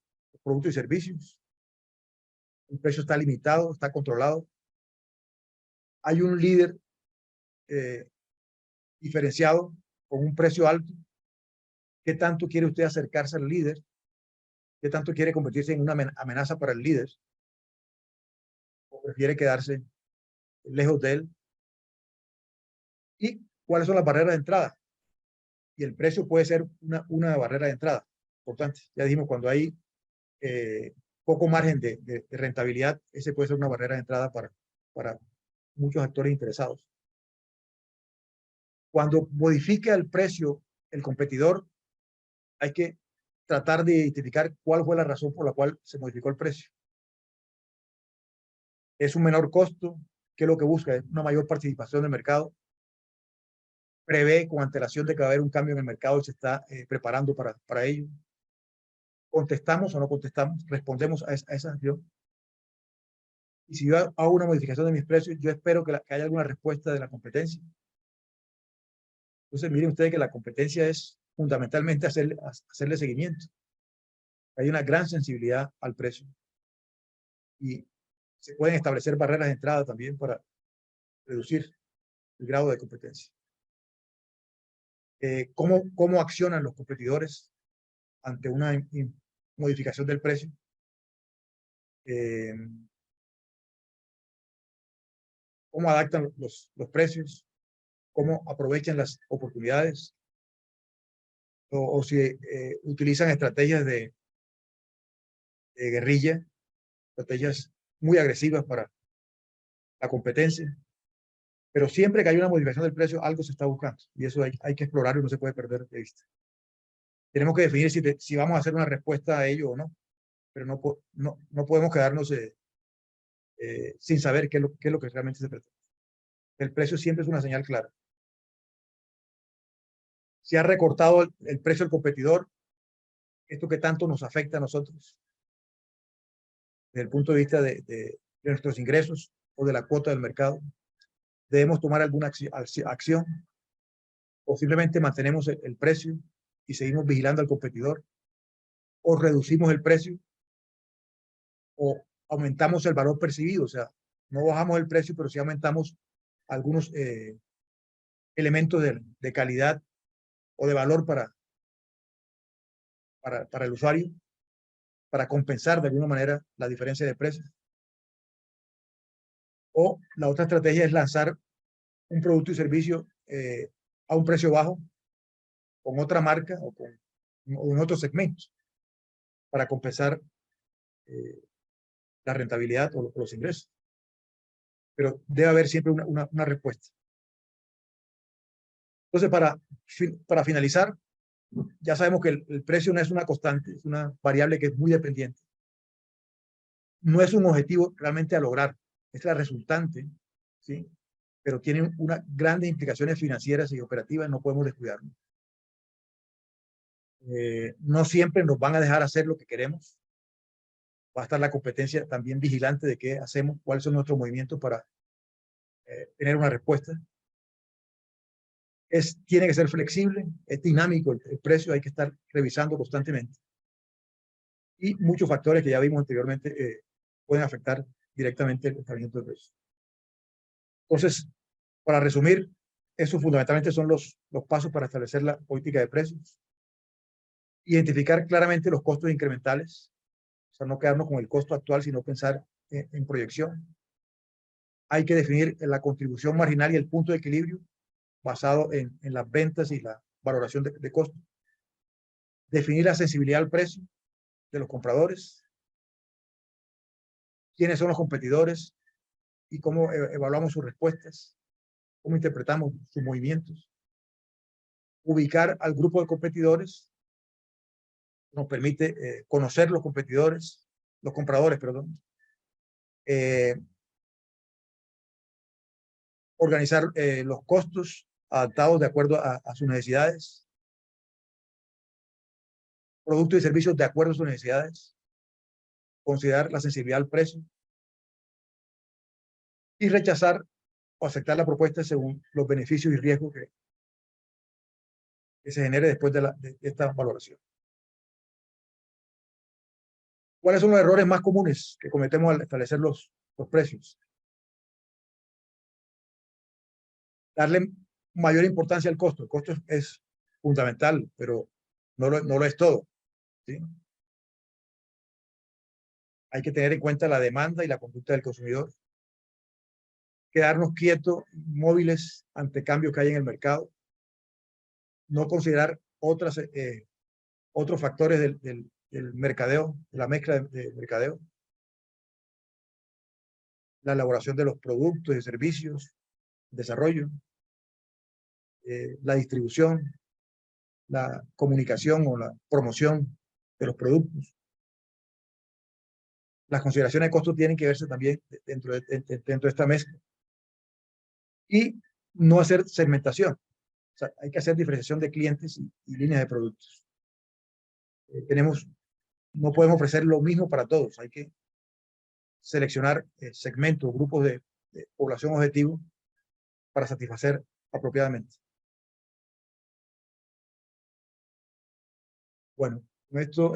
productos y servicios. El precio está limitado, está controlado. Hay un líder diferenciado con un precio alto. ¿Qué tanto quiere usted acercarse al líder? ¿Qué tanto quiere convertirse en una amenaza para el líder? ¿O prefiere quedarse lejos de él? ¿Y cuáles son las barreras de entrada? Y el precio puede ser una barrera de entrada importante. Ya dijimos, cuando hay poco margen de rentabilidad, ese puede ser una barrera de entrada para muchos actores interesados. Cuando modifica el precio el competidor, hay que tratar de identificar cuál fue la razón por la cual se modificó el precio. ¿Es un menor costo? ¿Qué es lo que busca? ¿Es una mayor participación del mercado? ¿Prevé con antelación de que va a haber un cambio en el mercado y se está preparando para ello? ¿Contestamos o no contestamos? ¿Respondemos a esa acción? Y si yo hago una modificación de mis precios, yo espero que haya alguna respuesta de la competencia. Entonces, miren ustedes que la competencia es fundamentalmente hacerle seguimiento. Hay una gran sensibilidad al precio. Y se pueden establecer barreras de entrada también para reducir el grado de competencia. ¿Cómo accionan los competidores ante una modificación del precio? ¿Cómo adaptan los precios? ¿Cómo aprovechan las oportunidades? O si utilizan estrategias de guerrilla, estrategias muy agresivas para la competencia. Pero siempre que hay una modificación del precio, algo se está buscando. Y eso hay que explorarlo y no se puede perder de vista. Tenemos que definir si vamos a hacer una respuesta a ello o no. Pero no podemos quedarnos sin saber qué es lo que realmente se pretende. El precio siempre es una señal clara. Si ha recortado el precio del competidor, esto que tanto nos afecta a nosotros, desde el punto de vista de nuestros ingresos o de la cuota del mercado, debemos tomar alguna acción o simplemente mantenemos el precio y seguimos vigilando al competidor, o reducimos el precio o aumentamos el valor percibido, o sea, no bajamos el precio, pero sí aumentamos algunos elementos de calidad o de valor para el usuario, para compensar de alguna manera la diferencia de precios. O la otra estrategia es lanzar un producto y servicio a un precio bajo con otra marca o en otros segmentos para compensar la rentabilidad o los ingresos. Pero debe haber siempre una respuesta. Entonces, para finalizar, ya sabemos que el precio no es una constante, es una variable que es muy dependiente. No es un objetivo realmente a lograr, es la resultante, ¿sí? Pero tiene unas grandes implicaciones financieras y operativas, no podemos descuidarnos. No siempre nos van a dejar hacer lo que queremos. Va a estar la competencia también vigilante de qué hacemos, cuáles son nuestros movimientos para tener una respuesta. Tiene que ser flexible, es dinámico el precio, hay que estar revisando constantemente. y muchos factores que ya vimos anteriormente pueden afectar directamente el establecimiento de precios. Entonces, para resumir, esos fundamentalmente son los pasos para establecer la política de precios. Identificar claramente los costos incrementales, o sea, no quedarnos con el costo actual, sino pensar en proyección. Hay que definir la contribución marginal y el punto de equilibrio basado en las ventas y la valoración de costos. Definir la sensibilidad al precio de los compradores, quiénes son los competidores y cómo evaluamos sus respuestas, cómo interpretamos sus movimientos. Ubicar al grupo de competidores nos permite conocer los competidores, los compradores, perdón. Organizar los costos adaptados de acuerdo a sus necesidades, productos y servicios de acuerdo a sus necesidades, considerar la sensibilidad al precio y rechazar o aceptar la propuesta según los beneficios y riesgos que se genere después de esta valoración. ¿Cuáles son los errores más comunes que cometemos al establecer los precios? Darle mayor importancia al costo. El costo es fundamental, pero no lo es todo, ¿sí? Hay que tener en cuenta la demanda y la conducta del consumidor. Quedarnos quietos, móviles ante cambios que hay en el mercado. No considerar otros factores del mercadeo, de la mezcla de mercadeo. La elaboración de los productos y servicios, desarrollo, la distribución, la comunicación o la promoción de los productos. Las consideraciones de costo tienen que verse también dentro de esta mezcla. Y no hacer segmentación. O sea, hay que hacer diferenciación de clientes y líneas de productos. No podemos ofrecer lo mismo para todos. Hay que seleccionar segmentos, grupos de población objetivo para satisfacer apropiadamente. Bueno, con esto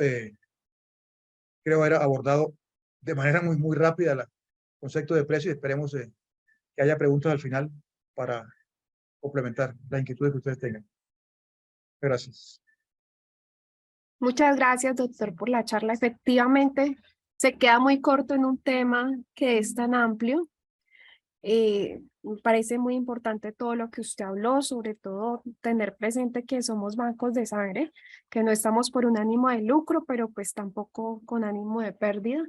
creo haber abordado de manera muy rápida el concepto de precio y esperemos que haya preguntas al final para complementar las inquietudes que ustedes tengan. Gracias. Muchas gracias, doctor, por la charla. Efectivamente, se queda muy corto en un tema que es tan amplio. Me parece muy importante todo lo que usted habló, sobre todo tener presente que somos bancos de sangre, que no estamos por un ánimo de lucro, pero pues tampoco con ánimo de pérdida,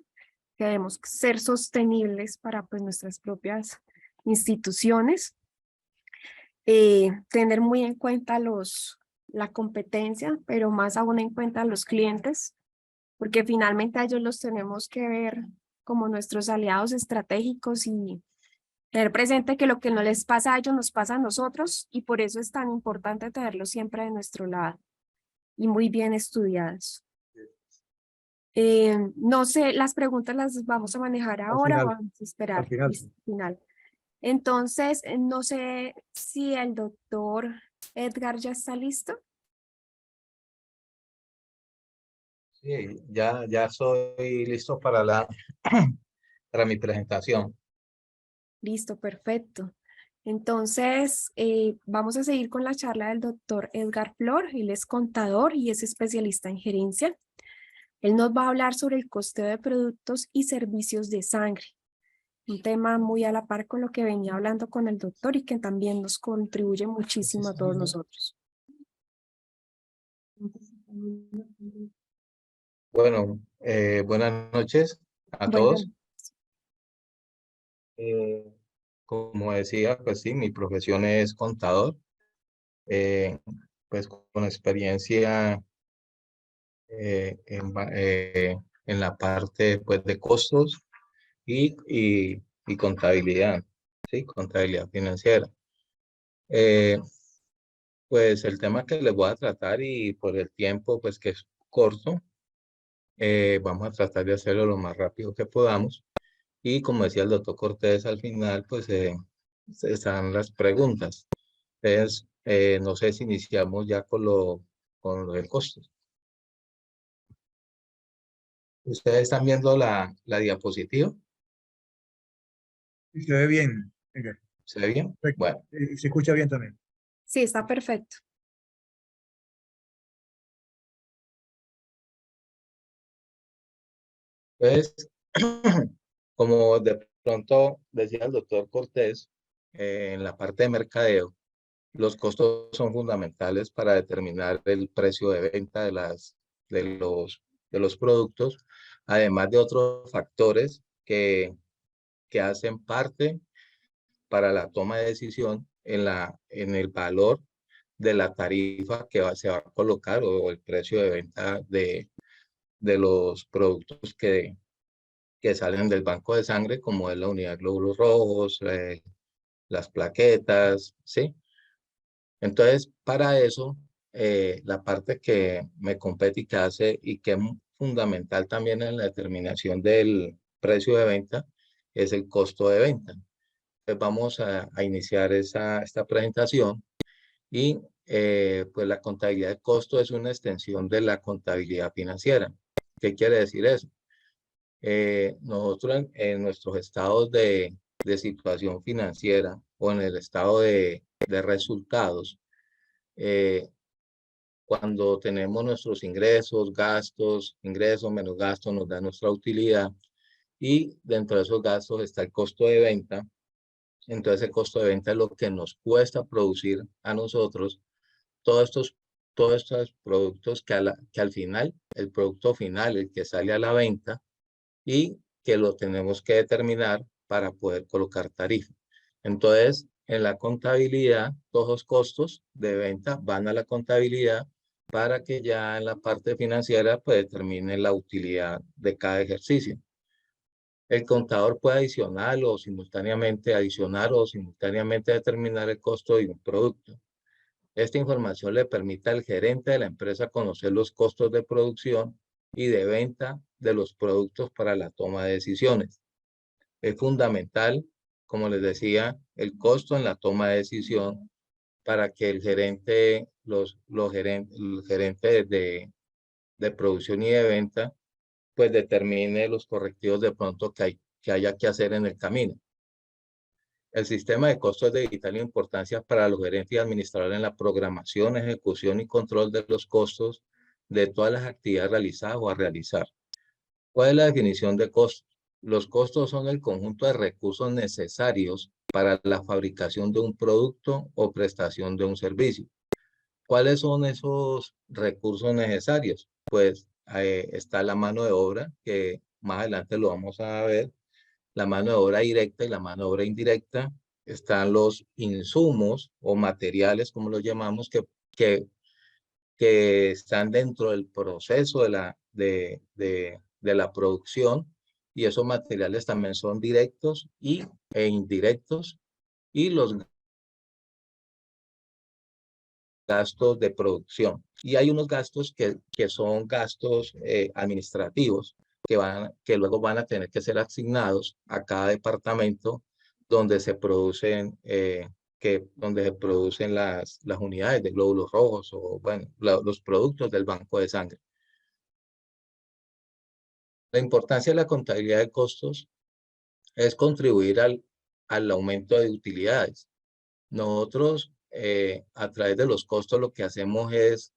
que debemos ser sostenibles para pues nuestras propias instituciones. Tener muy en cuenta la competencia, pero más aún en cuenta a los clientes, porque finalmente a ellos los tenemos que ver como nuestros aliados estratégicos y tener presente que lo que no les pasa a ellos nos pasa a nosotros y por eso es tan importante tenerlos siempre de nuestro lado y muy bien estudiados. No sé, las preguntas las vamos a manejar ahora o vamos a esperar Al final. al final. Entonces, no sé si el doctor Edgar ya está listo. Sí, ya soy listo para para mi presentación. Listo, perfecto. Entonces, vamos a seguir con la charla del doctor Edgar Flor. Él es contador y es especialista en gerencia. Él nos va a hablar sobre el costeo de productos y servicios de sangre. Un tema muy a la par con lo que venía hablando con el doctor y que también nos contribuye muchísimo a todos nosotros. Bueno, buenas noches a Bueno, todos. Como decía, pues sí, mi profesión es contador, pues con experiencia en la parte pues, de costos y contabilidad, ¿sí? Contabilidad financiera. Pues el tema que les voy a tratar y por el tiempo pues que es corto, vamos a tratar de hacerlo lo más rápido que podamos. Y como decía el doctor Cortés al final, pues están las preguntas. Entonces, no sé si iniciamos ya con lo del costo. ¿Ustedes están viendo la diapositiva? Y se ve bien, Edgar. ¿Se ve bien? Perfecto. Bueno, Y se escucha bien también. Sí, está perfecto. entonces, como de pronto decía el doctor Cortés, en la parte de mercadeo, los costos son fundamentales para determinar el precio de venta de los productos, además de otros factores que hacen parte para la toma de decisión en el valor de la tarifa que se va a colocar o el precio de venta de los productos que salen del banco de sangre, como es la unidad de glóbulos rojos, las plaquetas, ¿sí? Entonces, para eso, la parte que me compete y que hace y que es fundamental también en la determinación del precio de venta es el costo de venta. Pues vamos a iniciar esta presentación y pues la contabilidad de costo es una extensión de la contabilidad financiera. ¿Qué quiere decir eso? Nosotros en nuestros estados de situación financiera o en el estado de resultados, eh, cuando tenemos nuestros ingresos menos gastos nos da nuestra utilidad y dentro de esos gastos está el costo de venta. Entonces el costo de venta es lo que nos cuesta producir a nosotros todos estos, todos estos productos que al final, el producto final, el que sale a la venta y que lo tenemos que determinar para poder colocar tarifa. Entonces, en la contabilidad, todos los costos de venta van a la contabilidad para que ya en la parte financiera pues determine la utilidad de cada ejercicio. El contador puede adicionar o simultáneamente determinar el costo de un producto. Esta información le permite al gerente de la empresa conocer los costos de producción y de venta de los productos para la toma de decisiones. Es fundamental, como les decía, el costo en la toma de decisión para que el gerente, el gerente de producción y de venta, pues determine los correctivos de pronto que haya que hacer en el camino. El sistema de costos de vital importancia para los gerentes y administradores en la programación, ejecución y control de los costos de todas las actividades realizadas o a realizar. ¿Cuál es la definición de costos? Los costos son el conjunto de recursos necesarios para la fabricación de un producto o prestación de un servicio. ¿Cuáles son esos recursos necesarios? Pues está la mano de obra, que más adelante lo vamos a ver, la mano de obra directa y la mano de obra indirecta. Están los insumos o materiales, como los llamamos, que están dentro del proceso de la producción, y esos materiales también son directos e indirectos, y los gastos de producción. Y hay unos gastos que son gastos administrativos que luego van a tener que ser asignados a cada departamento donde se producen, donde se producen las unidades de glóbulos rojos o, bueno, los productos del banco de sangre. La importancia de la contabilidad de costos es contribuir al aumento de utilidades. Nosotros, a través de los costos, lo que hacemos es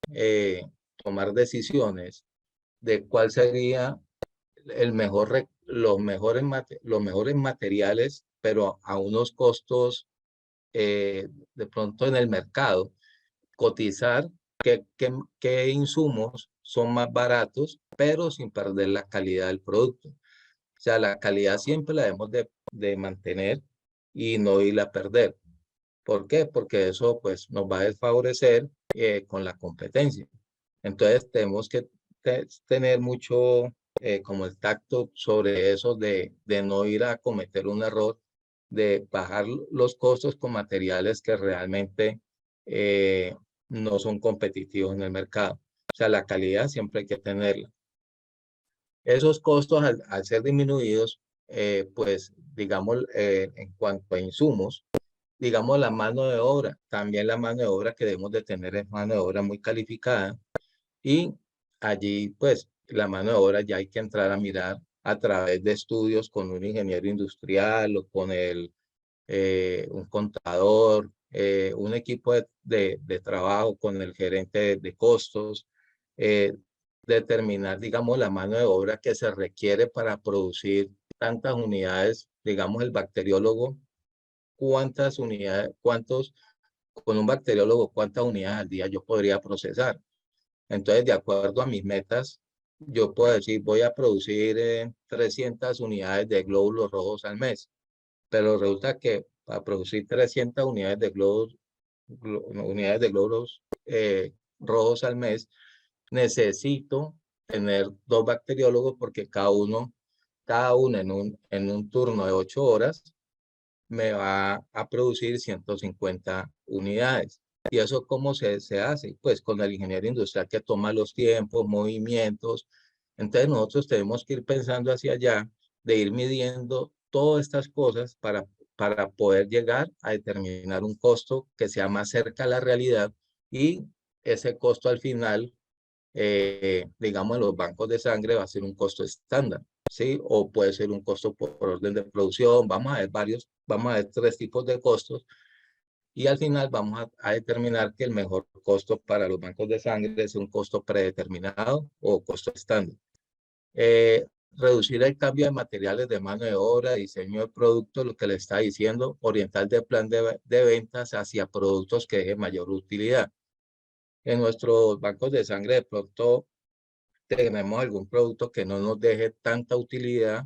tomar decisiones de cuál sería los mejores materiales, pero a unos costos de pronto en el mercado, cotizar qué insumos son más baratos, pero sin perder la calidad del producto. O sea, la calidad siempre la debemos de mantener y no irla a perder. ¿Por qué? Porque eso pues nos va a desfavorecer con la competencia. Entonces tenemos que tener mucho como el tacto sobre eso de no ir a cometer un error, de bajar los costos con materiales que realmente eh, no son competitivos en el mercado. O sea, la calidad siempre hay que tenerla. Esos costos al ser disminuidos, pues digamos, en cuanto a insumos, digamos la mano de obra, también la mano de obra que debemos de tener es mano de obra muy calificada y allí pues la mano de obra ya hay que entrar a mirar a través de estudios con un ingeniero industrial o con un contador, un equipo de trabajo con el gerente de costos, determinar, digamos, la mano de obra que se requiere para producir tantas unidades, digamos, el bacteriólogo, cuántas unidades, con un bacteriólogo, cuántas unidades al día yo podría procesar. Entonces, de acuerdo a mis metas, yo puedo decir, voy a producir 300 unidades de glóbulos rojos al mes, pero resulta que para producir 300 unidades de unidades de glóbulos rojos al mes, necesito tener 2 bacteriólogos porque cada uno en un turno de 8 horas me va a producir 150 unidades. ¿Y eso cómo se hace? Pues con el ingeniero industrial que toma los tiempos, movimientos. Entonces nosotros tenemos que ir pensando hacia allá, de ir midiendo todas estas cosas para poder llegar a determinar un costo que sea más cerca a la realidad y ese costo al final, digamos, en los bancos de sangre va a ser un costo estándar. ¿Sí? O puede ser un costo por orden de producción. Vamos a ver vamos a ver 3 tipos de costos y al final vamos a determinar que el mejor costo para los bancos de sangre es un costo predeterminado o costo estándar. Reducir el cambio de materiales de mano de obra, diseño de producto, lo que le está diciendo, orientar el plan de ventas hacia productos que dejen mayor utilidad. En nuestros bancos de sangre de pronto tenemos algún producto que no nos deje tanta utilidad,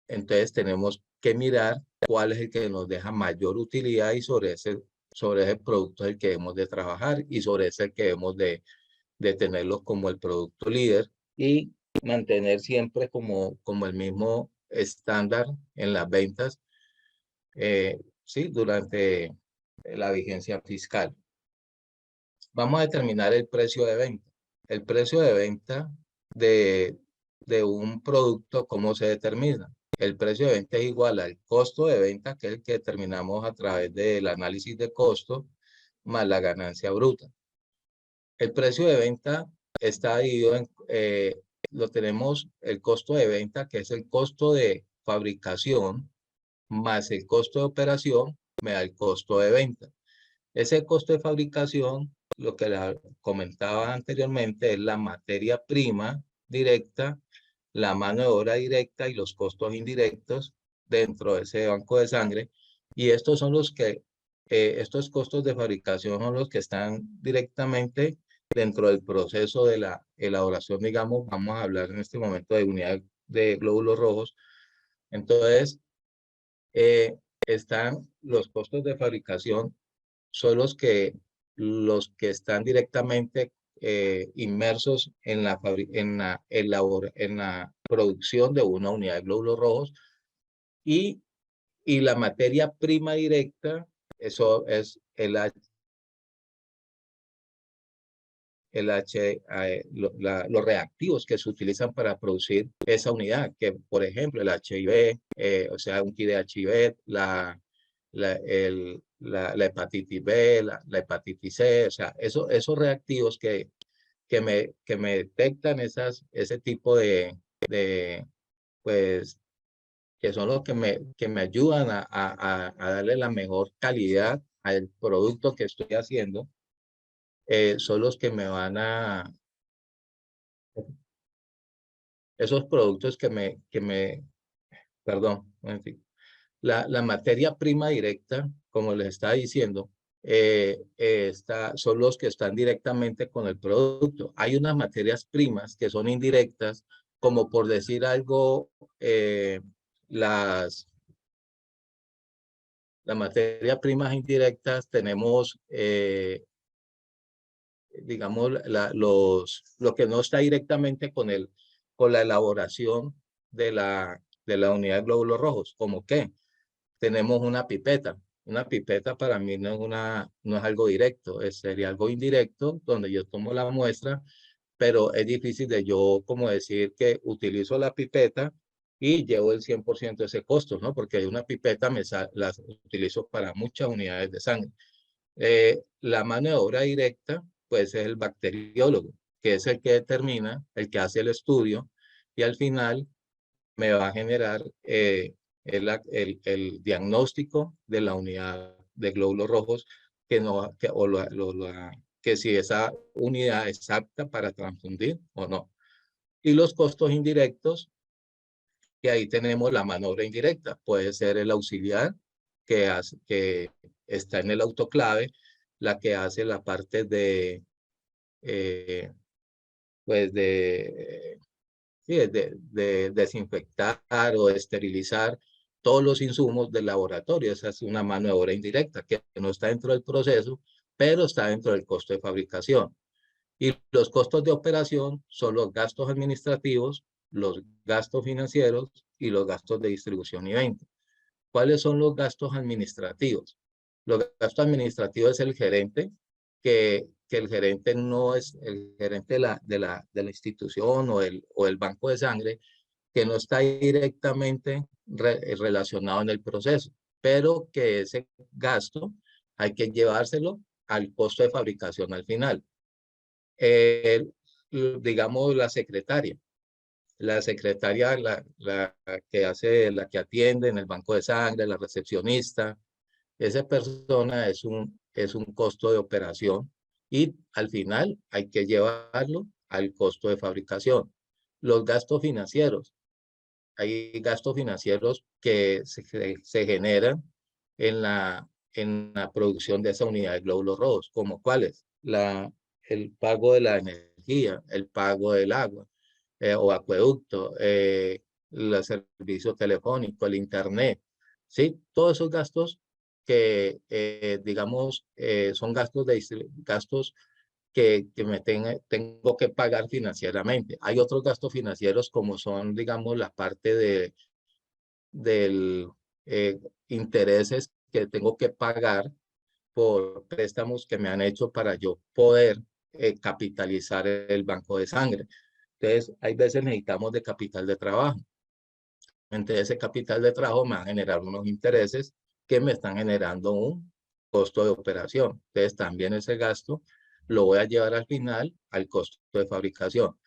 entonces tenemos que mirar cuál es el que nos deja mayor utilidad y sobre ese producto es el que debemos de trabajar y sobre ese el que debemos de tenerlo como el producto líder y mantener siempre como el mismo estándar en las ventas, sí, durante la vigencia fiscal. Vamos a determinar el precio de venta. El precio de venta de un producto, ¿cómo se determina? El precio de venta es igual al costo de venta, que es el que determinamos a través del análisis de costo, más la ganancia bruta. El precio de venta está dividido lo tenemos el costo de venta, que es el costo de fabricación, más el costo de operación, me da el costo de venta. Ese costo de fabricación, lo que comentaba anteriormente, es la materia prima directa, la mano de obra directa y los costos indirectos dentro de ese banco de sangre. Y estos son los que, estos costos de fabricación son los que están directamente dentro del proceso de la elaboración, digamos, vamos a hablar en este momento de unidad de glóbulos rojos. Entonces, están los costos de fabricación, son los que están directamente inmersos en la producción de una unidad de glóbulos rojos y la materia prima directa, eso es los reactivos que se utilizan para producir esa unidad, que por ejemplo el HIV, o sea, un kit de HIV, la hepatitis B, la hepatitis C, o sea, esos reactivos que me detectan ese tipo pues, que son los que me ayudan a darle la mejor calidad al producto que estoy haciendo, son los que me van esos productos perdón, en fin. La materia prima directa, como les estaba diciendo, son los que están directamente con el producto. Hay unas materias primas que son indirectas, como por decir algo, las materias primas indirectas tenemos, digamos, lo que no está directamente con la elaboración de la unidad de glóbulos rojos, como que tenemos una pipeta. Una pipeta para mí no es algo directo, sería algo indirecto donde yo tomo la muestra, pero es difícil de yo como decir que utilizo la pipeta y llevo el 100% de ese costo, ¿no? Porque una pipeta las utilizo para muchas unidades de sangre. La mano de obra directa, pues es el bacteriólogo. que es el que determina, el que hace el estudio, y al final me va a generar el diagnóstico de la unidad de glóbulos rojos, que si esa unidad es apta para transfundir o no. Y los costos indirectos, que ahí tenemos la mano de obra indirecta. Puede ser el auxiliar que está en el autoclave, la que hace la parte de, pues sí, de desinfectar o esterilizar todos los insumos del laboratorio. Esa es una mano de obra indirecta que no está dentro del proceso, pero está dentro del costo de fabricación. Y los costos de operación son los gastos administrativos, los gastos financieros y los gastos de distribución y venta. ¿Cuáles son los gastos administrativos? Los gastos administrativos es el gerente, que el gerente no es el gerente de la institución o el banco de sangre, que no está directamente relacionado en el proceso, pero que ese gasto hay que llevárselo al costo de fabricación al final. Digamos, la secretaria, la que hace, la que atiende en el banco de sangre, la recepcionista, esa persona es un costo de operación y al final hay que llevarlo al costo de fabricación. Los gastos financieros. Hay gastos financieros que se generan en la producción de esa unidad de glóbulos rojos, como cuáles, el pago de la energía, el pago del agua o acueducto, el servicio telefónico, el internet, ¿sí? Todos esos gastos que, digamos, son gastos que tengo que pagar financieramente. Hay otros gastos financieros como son, digamos, la parte del intereses que tengo que pagar por préstamos que me han hecho para yo poder capitalizar el banco de sangre. Entonces, hay veces necesitamos de capital de trabajo. Entonces, ese capital de trabajo me va a generar unos intereses que me están generando un costo de operación. Entonces, también ese gasto lo voy a llevar al final al costo de fabricación.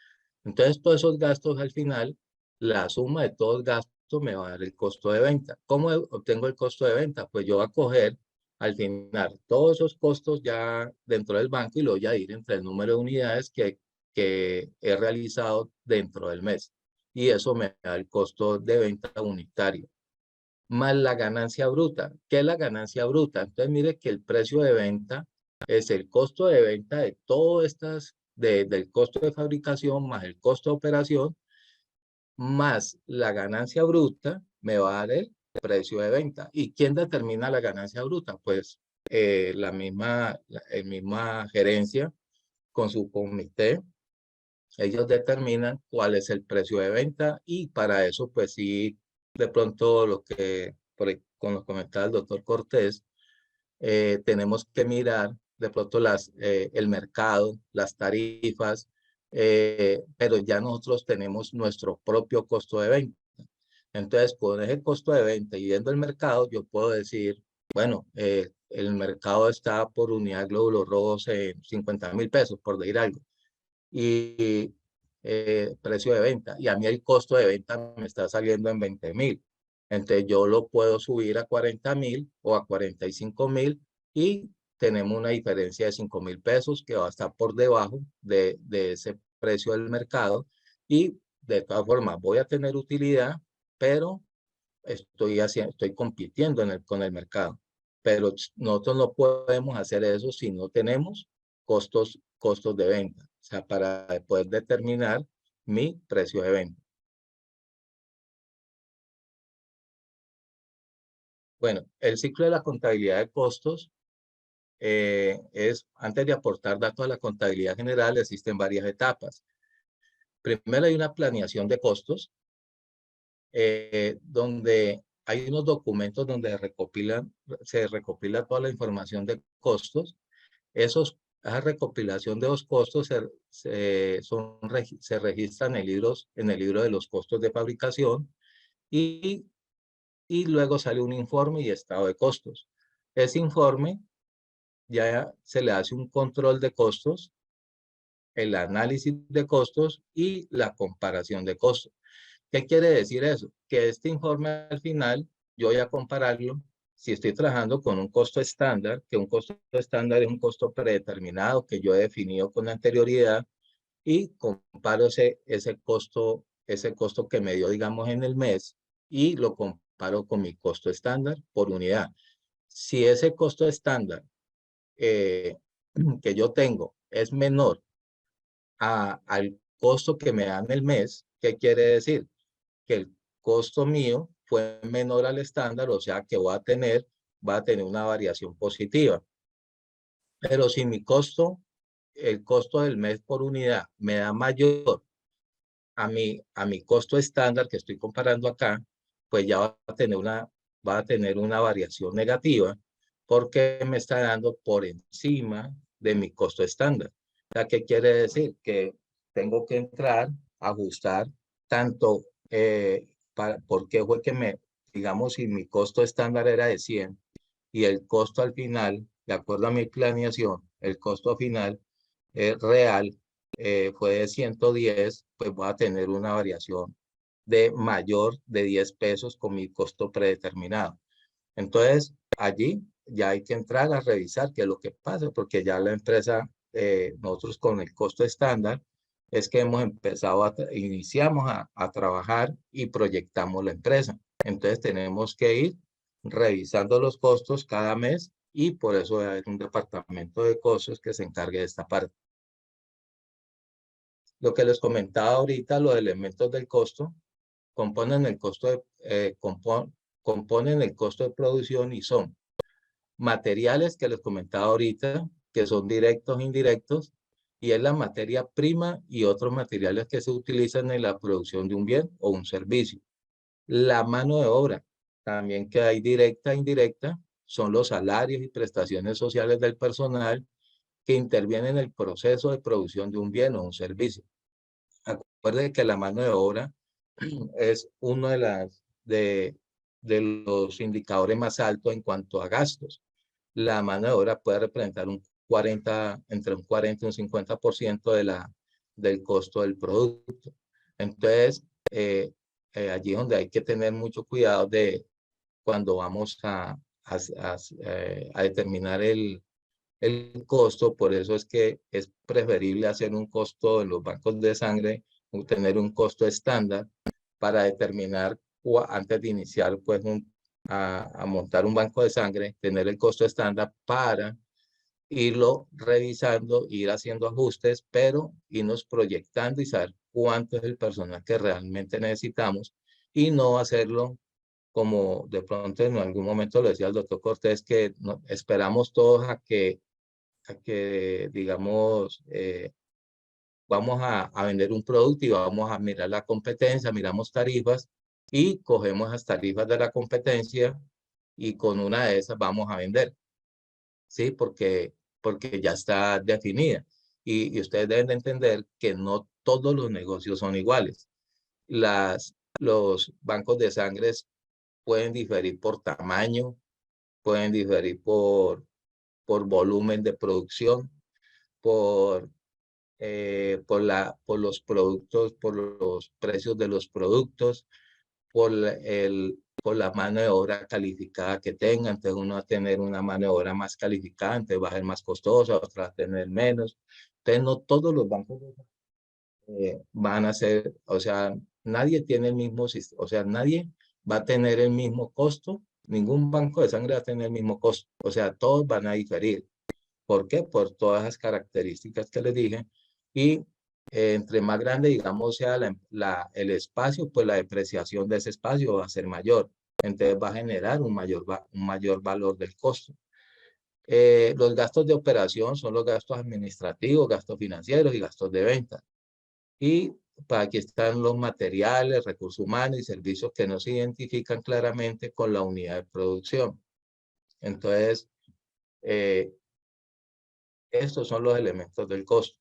Entonces, todos esos gastos al final, la suma de todos los gastos me va a dar el costo de venta. ¿Cómo obtengo el costo de venta? Pues yo voy a coger al final todos esos costos ya dentro del banco y lo voy a ir entre el número de unidades que he realizado dentro del mes. Y eso me da el costo de venta unitario, más la ganancia bruta. ¿Qué es la ganancia bruta? Entonces, mire que el precio de venta es el costo de venta de todas estas, del costo de fabricación más el costo de operación, más la ganancia bruta me va a dar el precio de venta. ¿Y quién determina la ganancia bruta? Pues la misma gerencia con su comité. Ellos determinan cuál es el precio de venta y para eso, pues sí, de pronto lo que, con lo que comentaba el doctor Cortés, tenemos que mirar de pronto el mercado, las tarifas, pero ya nosotros tenemos nuestro propio costo de venta. Entonces, con ese costo de venta y viendo el mercado, yo puedo decir, bueno, el mercado está por unidad de glóbulos rojos en 50.000 pesos, por decir algo y precio de venta. Y a mí el costo de venta me está saliendo en 20.000. Entonces yo lo puedo subir a 40.000 o a 45.000 y tenemos una diferencia de 5.000 pesos que va a estar por debajo de ese precio del mercado. Y de todas formas voy a tener utilidad, pero estoy compitiendo con el mercado. Pero nosotros no podemos hacer eso si no tenemos costos de venta, o sea, para poder determinar mi precio de venta. Bueno, el ciclo de la contabilidad de costos antes de aportar datos a la contabilidad general, existen varias etapas. Primero hay una planeación de costos, donde hay unos documentos donde se recopila toda la información de costos. Esa recopilación de los costos se registra en el libro de los costos de fabricación y luego sale un informe y estado de costos. Ese informe ya se le hace un control de costos el análisis de costos y la comparación de costos. ¿Qué quiere decir eso? Que este informe al final yo voy a compararlo si estoy trabajando con un costo estándar, que un costo estándar es un costo predeterminado que yo he definido con anterioridad, y comparo ese costo que me dio, digamos, en el mes, y lo comparo con mi costo estándar por unidad. Si ese costo estándar que yo tengo es menor al costo que me dan el mes, ¿qué quiere decir? Que el costo mío fue menor al estándar, o sea que va a tener una variación positiva. Pero si el costo del mes por unidad me da mayor a mi costo estándar que estoy comparando acá, pues ya va a tener una variación negativa porque me está dando por encima de mi costo estándar. O sea, ¿qué quiere decir? Que tengo que entrar, ajustar tanto, porque fue que digamos, si mi costo estándar era de 100 y el costo al final, de acuerdo a mi planeación, el costo final real fue de 110, pues voy a tener una variación de mayor de 10 pesos con mi costo predeterminado. Entonces, allí ya hay que entrar a revisar qué es lo que pasa, porque ya la empresa, nosotros con el costo estándar, es que hemos empezado iniciamos a trabajar y proyectamos la empresa. Entonces, tenemos que ir revisando los costos cada mes y por eso hay un departamento de costos que se encargue de esta parte. Lo que les comentaba ahorita, los elementos del costo componen el costo componen el costo de producción y son materiales que les comentaba ahorita, que son directos e indirectos, y es la materia prima y otros materiales que se utilizan en la producción de un bien o un servicio. La mano de obra, también que hay directa e indirecta, son los salarios y prestaciones sociales del personal que intervienen en el proceso de producción de un bien o un servicio. Acuérdense que la mano de obra es uno de los indicadores más altos en cuanto a gastos. La mano de obra puede representar entre un 40 y un 50% del costo del producto. Entonces, allí es donde hay que tener mucho cuidado de cuando vamos a determinar el costo. Por eso es que es preferible hacer un costo en los bancos de sangre, tener un costo estándar para determinar antes de iniciar pues a montar un banco de sangre, tener el costo estándar para irlo revisando, ir haciendo ajustes, pero irnos proyectando y saber cuánto es el personal que realmente necesitamos y no hacerlo como de pronto en algún momento lo decía el doctor Cortés, que esperamos todos a que digamos, vamos a vender un producto y vamos a mirar la competencia, miramos tarifas y cogemos las tarifas de la competencia y con una de esas vamos a vender, ¿sí? Porque ya está definida. Y ustedes deben de entender que no todos los negocios son iguales. Los bancos de sangre pueden diferir por tamaño, pueden diferir por volumen de producción, por por los productos, por los precios de los productos, por la mano de obra calificada que tengan. Entonces uno va a tener una mano de obra más calificada, entonces va a ser más costosa, otra va a tener menos. Entonces no todos los bancos van a ser, o sea, nadie tiene el mismo sistema, o sea, nadie va a tener el mismo costo, ningún banco de sangre va a tener el mismo costo, o sea, todos van a diferir. ¿Por qué? Por todas las características que les dije. Y entre más grande, digamos, sea el espacio, pues la depreciación de ese espacio va a ser mayor. Entonces va a generar un mayor valor del costo. Los gastos de operación son los gastos administrativos, gastos financieros y gastos de venta. Y para aquí están los materiales, recursos humanos y servicios que no se identifican claramente con la unidad de producción. Entonces, estos son los elementos del costo.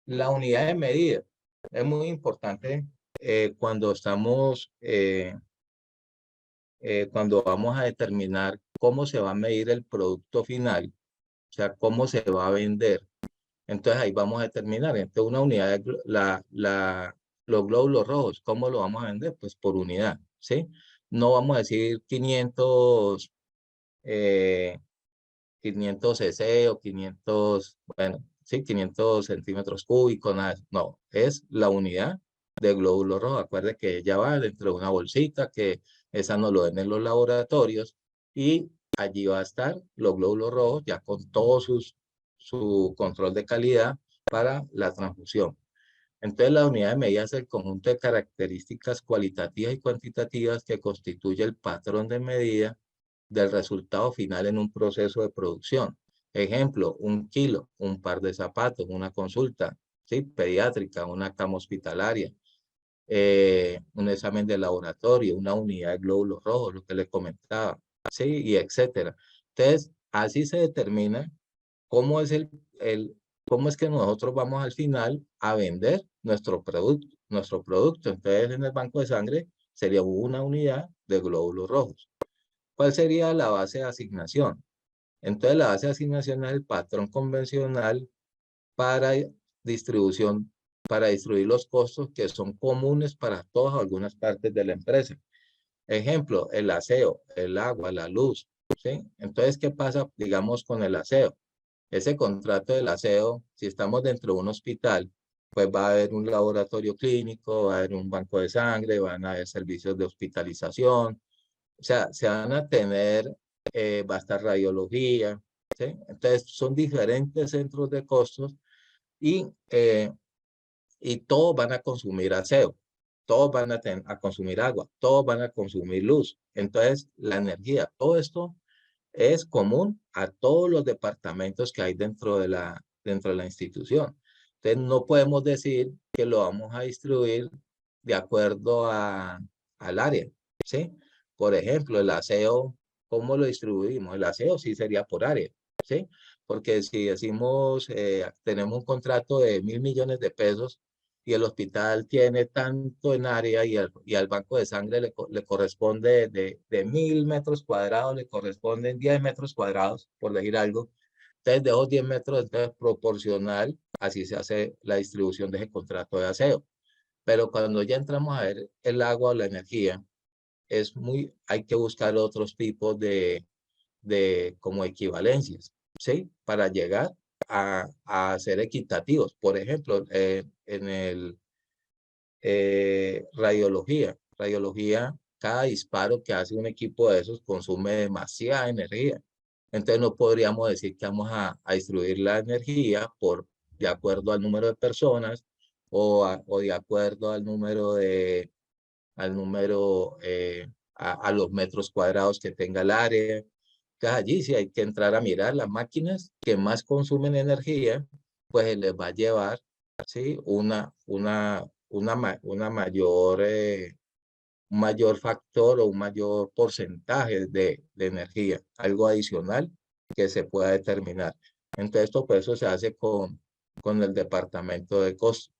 La unidad de medida es muy importante cuando cuando vamos a determinar cómo se va a medir el producto final, o sea, cómo se va a vender. Entonces ahí vamos a determinar, entonces una unidad, los glóbulos rojos, ¿cómo lo vamos a vender? Pues por unidad, ¿sí? No vamos a decir 500, 500 cc o 500, bueno, sí, 500 centímetros cúbicos, nada, no, es la unidad de glóbulo rojo. Acuerde que ya va dentro de una bolsita, que esa nos lo ven en los laboratorios y allí va a estar los glóbulos rojos ya con todo su control de calidad para la transfusión. Entonces, la unidad de medida es el conjunto de características cualitativas y cuantitativas que constituye el patrón de medida del resultado final en un proceso de producción. Ejemplo, 1 kilo, un par de zapatos, una consulta, ¿sí? Pediátrica, una cama hospitalaria, un examen de laboratorio, una unidad de glóbulos rojos, lo que les comentaba, ¿sí? Y etcétera. Entonces, así se determina cómo es cómo es que nosotros vamos al final a vender nuestro producto, Entonces, en el banco de sangre sería una unidad de glóbulos rojos. ¿Cuál sería la base de asignación? Entonces, la base de asignación es el patrón convencional para distribución, para distribuir los costos que son comunes para todas o algunas partes de la empresa. Ejemplo, el aseo, el agua, la luz, ¿sí? Entonces, ¿qué pasa, digamos, con el aseo? Ese contrato del aseo, si estamos dentro de un hospital, pues va a haber un laboratorio clínico, va a haber un banco de sangre, van a haber servicios de hospitalización, o sea, se van a tener, va a estar radiología, ¿sí? Entonces, son diferentes centros de costos y todos van a consumir aseo, todos van a consumir agua, todos van a consumir luz. Entonces, la energía, todo esto es común a todos los departamentos que hay dentro de la institución. Entonces, no podemos decir que lo vamos a distribuir de acuerdo al área, ¿sí? Por ejemplo, el aseo, ¿cómo lo distribuimos? El aseo sí sería por área, ¿sí? Porque si decimos, tenemos un contrato de 1.000 millones de pesos y el hospital tiene tanto en área y al banco de sangre le corresponde de 1.000 metros cuadrados, le corresponden 10 metros cuadrados, por decir algo. Entonces, de esos 10 metros, entonces proporcional, así se hace la distribución de ese contrato de aseo. Pero cuando ya entramos a ver el agua o la energía, hay que buscar otros tipos de como equivalencias, ¿sí? Para llegar a ser equitativos. Por ejemplo, en el radiología, cada disparo que hace un equipo de esos consume demasiada energía. Entonces no podríamos decir que vamos a distribuir la energía de acuerdo al número de personas o de acuerdo a los metros cuadrados que tenga el área. Entonces allí sí hay que entrar a mirar las máquinas que más consumen energía, pues les va a llevar, ¿sí? Un mayor factor o un mayor porcentaje de energía, algo adicional que se pueda determinar. Entonces esto por eso se hace con el departamento de costos.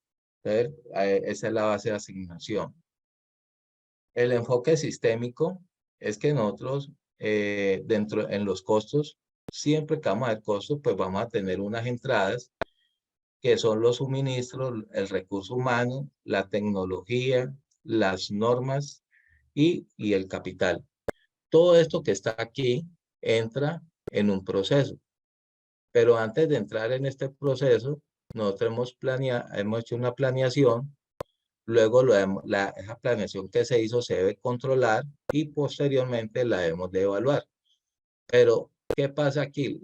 Entonces, esa es la base de asignación. El enfoque sistémico es que nosotros, en los costos, siempre que vamos a ver costos, pues vamos a tener unas entradas que son los suministros, el recurso humano, la tecnología, las normas y el capital. Todo esto que está aquí entra en un proceso. Pero antes de entrar en este proceso, nosotros hemos hecho una planeación. Luego esa planeación que se hizo se debe controlar y posteriormente la debemos de evaluar. Pero, ¿qué pasa aquí?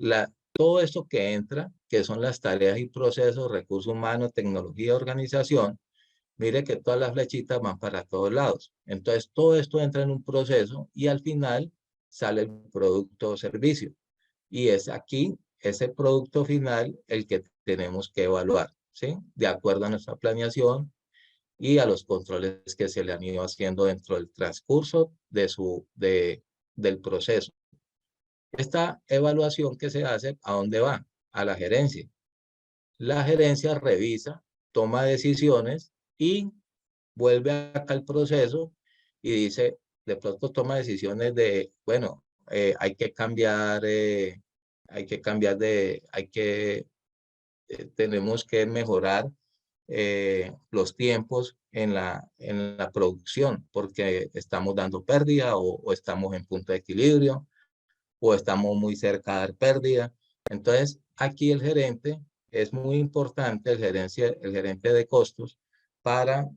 Todo esto que entra, que son las tareas y procesos, recursos humanos, tecnología, organización, mire que todas las flechitas van para todos lados. Entonces, todo esto entra en un proceso y al final sale el producto o servicio. Y es aquí, ese producto final, el que tenemos que evaluar, ¿sí? De acuerdo a nuestra planeación y a los controles que se le han ido haciendo dentro del transcurso del proceso. Esta evaluación que se hace, ¿a dónde va? A la gerencia. La gerencia revisa, toma decisiones y vuelve acá al proceso y dice, de pronto toma decisiones de, bueno, hay que cambiar, hay que tenemos que mejorar los tiempos en la producción, porque estamos dando pérdida o estamos en punto de equilibrio o estamos muy cerca de dar pérdida. Entonces, aquí el gerente es muy importante, el gerente de costos, para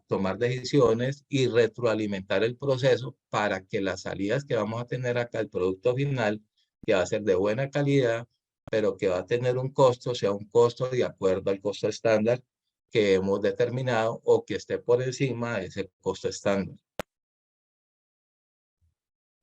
tomar decisiones y retroalimentar el proceso para que las salidas que vamos a tener acá, el producto final, que va a ser de buena calidad, pero que va a tener un costo, sea un costo de acuerdo al costo estándar que hemos determinado o que esté por encima de ese costo estándar.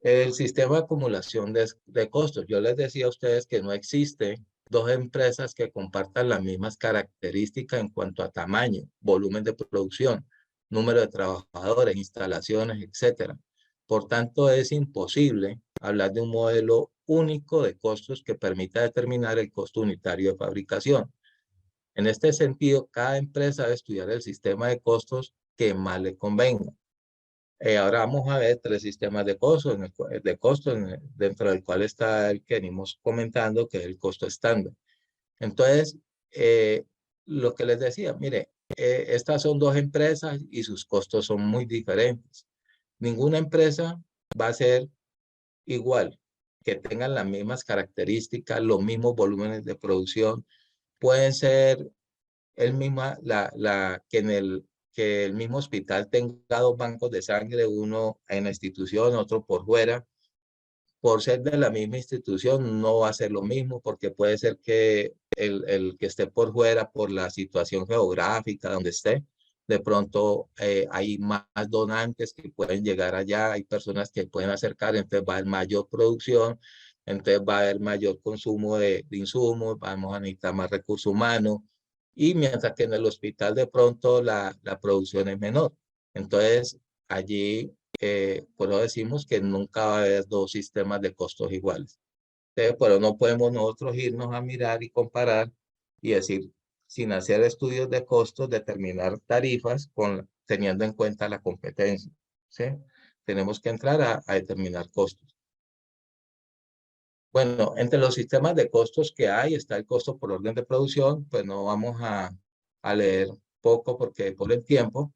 El sistema de acumulación de costos. Yo les decía a ustedes que no existe dos empresas que compartan las mismas características en cuanto a tamaño, volumen de producción, número de trabajadores, instalaciones, etc. Por tanto, es imposible hablar de un modelo único de costos que permita determinar el costo unitario de fabricación. En este sentido, cada empresa debe estudiar el sistema de costos que más le convenga. Ahora vamos a ver tres sistemas de costos, dentro del cual está el que venimos comentando, que es el costo estándar. Entonces, lo que les decía, mire, estas son dos empresas y sus costos son muy diferentes. Ninguna empresa va a ser igual, que tengan las mismas características, los mismos volúmenes de producción. Pueden ser que el mismo hospital tenga dos bancos de sangre, uno en la institución, otro por fuera. Por ser de la misma institución no va a ser lo mismo, porque puede ser que el que esté por fuera, por la situación geográfica donde esté, de pronto hay más donantes que pueden llegar allá, hay personas que pueden acercar, entonces va a haber mayor producción, entonces va a haber mayor consumo de insumos, vamos a necesitar más recursos humanos, y mientras que en el hospital de pronto la producción es menor. Entonces, allí, por eso decimos que nunca va a haber dos sistemas de costos iguales. Pero no podemos nosotros irnos a mirar y comparar y decir, sin hacer estudios de costos, determinar tarifas teniendo en cuenta la competencia. ¿Sí? Tenemos que entrar a determinar costos. Bueno, entre los sistemas de costos que hay está el costo por orden de producción, pues no vamos a leer poco porque por el tiempo.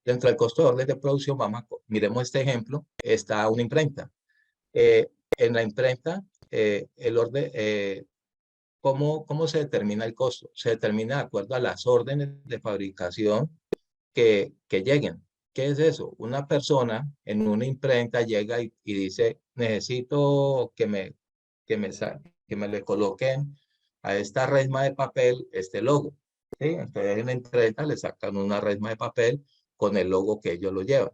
Dentro del costo de orden de producción, miremos este ejemplo, está una imprenta. En la imprenta, ¿cómo se determina el costo? Se determina de acuerdo a las órdenes de fabricación que lleguen. ¿Qué es eso? Una persona en una imprenta llega y dice, necesito que me le coloquen a esta resma de papel este logo. ¿Sí? Entonces en la imprenta le sacan una resma de papel con el logo que ellos lo llevan.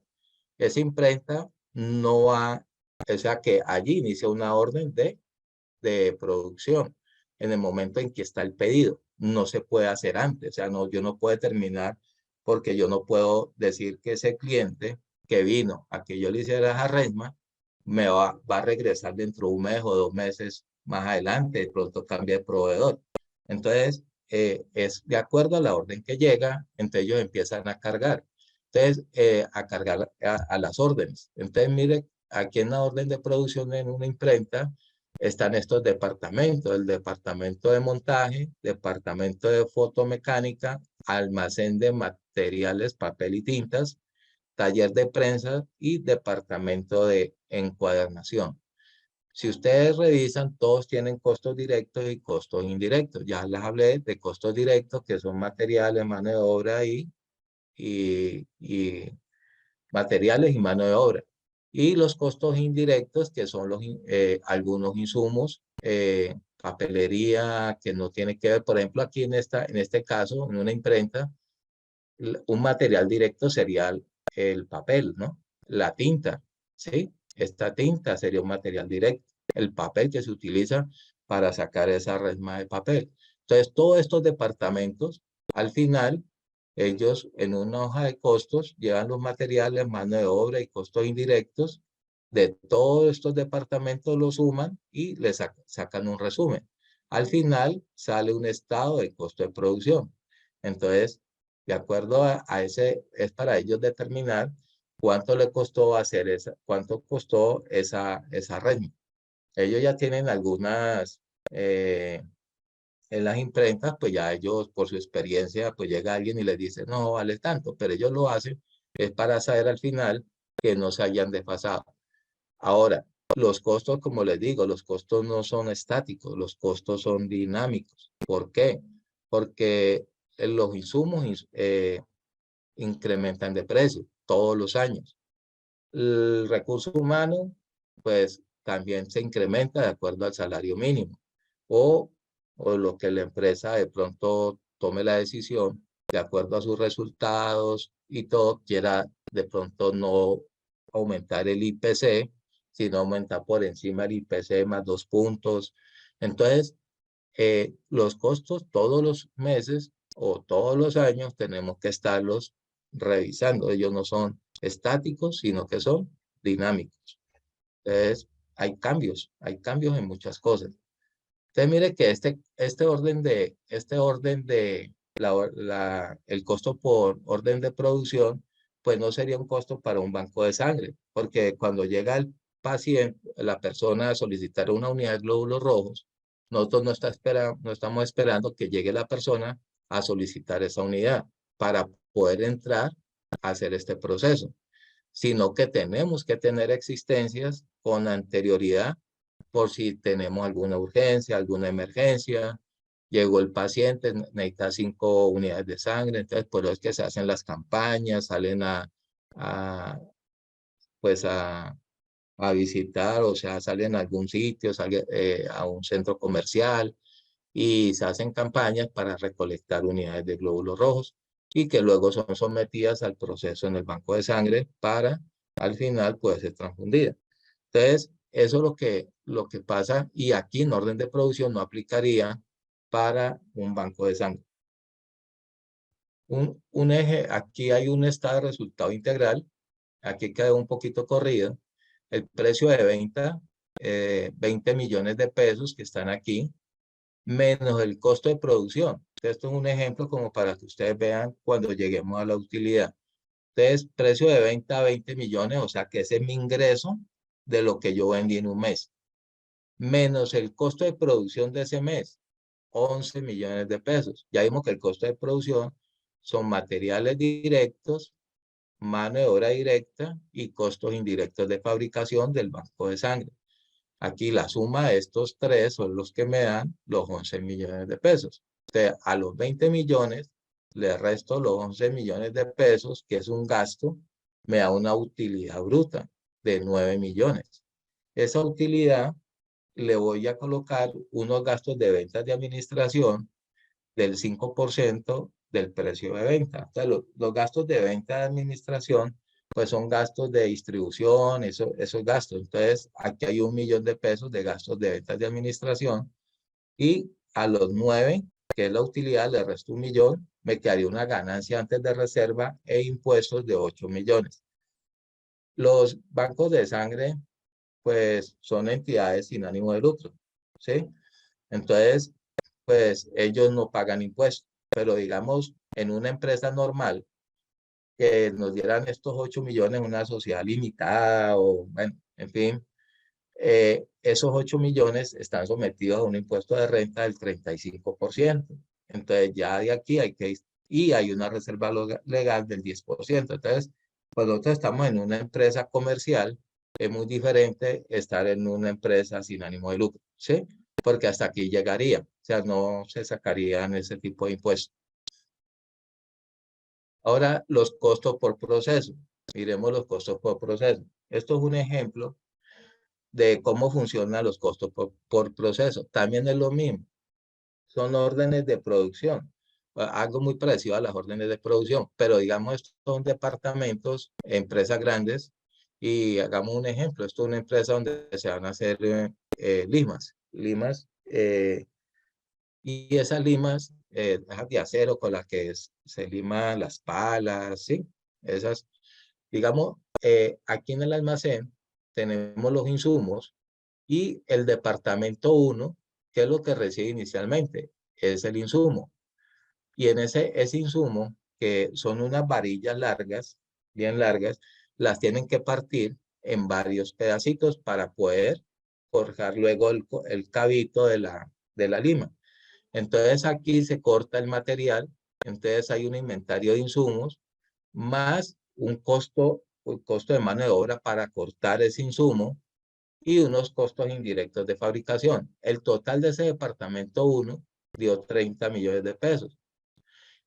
Esa imprenta no va, o sea que allí inicia una orden de producción en el momento en que está el pedido. No se puede hacer antes, o sea, no, yo no puedo terminar porque yo no puedo decir que ese cliente que vino a que yo le hiciera esa resma me va a regresar dentro de un mes o 2 meses más adelante, de pronto cambia de proveedor. Entonces, es de acuerdo a la orden que llega, entonces ellos empiezan a cargar. Entonces, a cargar a las órdenes. Entonces, mire, aquí en la orden de producción en una imprenta, están estos departamentos, el departamento de montaje, departamento de fotomecánica, almacén de materiales, papel y tintas, taller de prensa y departamento de encuadernación. Si ustedes revisan, todos tienen costos directos y costos indirectos. Ya les hablé de costos directos, que son materiales, mano de obra y materiales y mano de obra. Y los costos indirectos, que son algunos insumos, papelería, que no tiene que ver, por ejemplo, aquí en este caso, en una imprenta, un material directo sería el papel, ¿no? La tinta, ¿sí? Esta tinta sería un material directo. El papel que se utiliza para sacar esa resma de papel. Entonces, todos estos departamentos, al final, ellos en una hoja de costos llevan los materiales, mano de obra y costos indirectos de todos estos departamentos, los suman y le sacan un resumen. Al final sale un estado de costo de producción. Entonces, de acuerdo a ese, es para ellos determinar cuánto le costó cuánto costó esa red. Ellos ya tienen algunas, en las imprentas, pues ya ellos, por su experiencia, pues llega alguien y les dice, no vale tanto, pero ellos lo hacen, es para saber al final que no se hayan desfasado. Ahora, los costos, como les digo, los costos no son estáticos, los costos son dinámicos. ¿Por qué? Porque los insumos incrementan de precio todos los años. El recurso humano, pues también se incrementa de acuerdo al salario mínimo o, o lo que la empresa de pronto tome la decisión de acuerdo a sus resultados y todo, quiera de pronto no aumentar el IPC, sino aumentar por encima el IPC más 2 puntos. Entonces, los costos todos los meses o todos los años tenemos que estarlos revisando. Ellos no son estáticos, sino que son dinámicos. Entonces, hay cambios en muchas cosas. Entonces, mire que este orden de el costo por orden de producción, pues no sería un costo para un banco de sangre, porque cuando llega el paciente, la persona a solicitar una unidad de glóbulos rojos, nosotros no estamos esperando que llegue la persona a solicitar esa unidad para poder entrar a hacer este proceso, sino que tenemos que tener existencias con anterioridad por si tenemos alguna urgencia, alguna emergencia, llegó el paciente, necesita 5 unidades de sangre, entonces por eso es que se hacen las campañas, salen a, pues a visitar, o sea, salen a algún sitio, salen a un centro comercial y se hacen campañas para recolectar unidades de glóbulos rojos y que luego son sometidas al proceso en el banco de sangre para al final poder ser transfundida. Entonces, eso es lo que pasa y aquí en orden de producción no aplicaría para un banco de sangre. Un eje, aquí hay un estado de resultado integral, aquí quedó un poquito corrido. El precio de venta, 20 millones de pesos que están aquí, menos el costo de producción. Esto es un ejemplo como para que ustedes vean cuando lleguemos a la utilidad. Entonces, precio de venta 20 millones, o sea que ese es mi ingreso de lo que yo vendí en un mes, menos el costo de producción de ese mes, 11 millones de pesos. Ya vimos que el costo de producción son materiales directos, mano de obra directa y costos indirectos de fabricación del banco de sangre. Aquí la suma de estos tres son los que me dan los 11 millones de pesos. Entonces, a los 20 millones le resto los 11 millones de pesos, que es un gasto, me da una utilidad bruta de 9 millones. Esa utilidad le voy a colocar unos gastos de ventas de administración del 5% del precio de venta. Entonces, los gastos de venta de administración, pues son gastos de distribución, esos gastos. Entonces, aquí hay 1 millón de pesos de gastos de ventas de administración y a los 9, que es la utilidad, le resto 1 millón, me quedaría una ganancia antes de reserva e impuestos de 8 millones. Los bancos de sangre, pues son entidades sin ánimo de lucro, ¿sí? Entonces, pues ellos no pagan impuestos, pero digamos, en una empresa normal, que nos dieran estos 8 millones en una sociedad limitada o, bueno, en fin, esos 8 millones están sometidos a un impuesto de renta del 35%. Entonces, ya de aquí y hay una reserva legal del 10%. Entonces, pues nosotros estamos en una empresa comercial, es muy diferente estar en una empresa sin ánimo de lucro, ¿sí? Porque hasta aquí llegaría, o sea, no se sacarían ese tipo de impuestos. Ahora, los costos por proceso. Miremos los costos por proceso. Esto es un ejemplo de cómo funcionan los costos por proceso. También es lo mismo. Son órdenes de producción. Algo muy parecido a las órdenes de producción, pero digamos, estos son departamentos, empresas grandes, y hagamos un ejemplo. Esto es una empresa donde se van a hacer limas, y esas limas de acero con las que se liman las palas, ¿sí? Esas, digamos, aquí en el almacén tenemos los insumos y el departamento 1, ¿qué es lo que recibe inicialmente? Es el insumo. Y en ese insumo, que son unas varillas largas, bien largas, las tienen que partir en varios pedacitos para poder forjar luego el cabito de la lima. Entonces aquí se corta el material, entonces hay un inventario de insumos más un costo de mano de obra para cortar ese insumo y unos costos indirectos de fabricación. El total de ese departamento 1 dio 30 millones de pesos.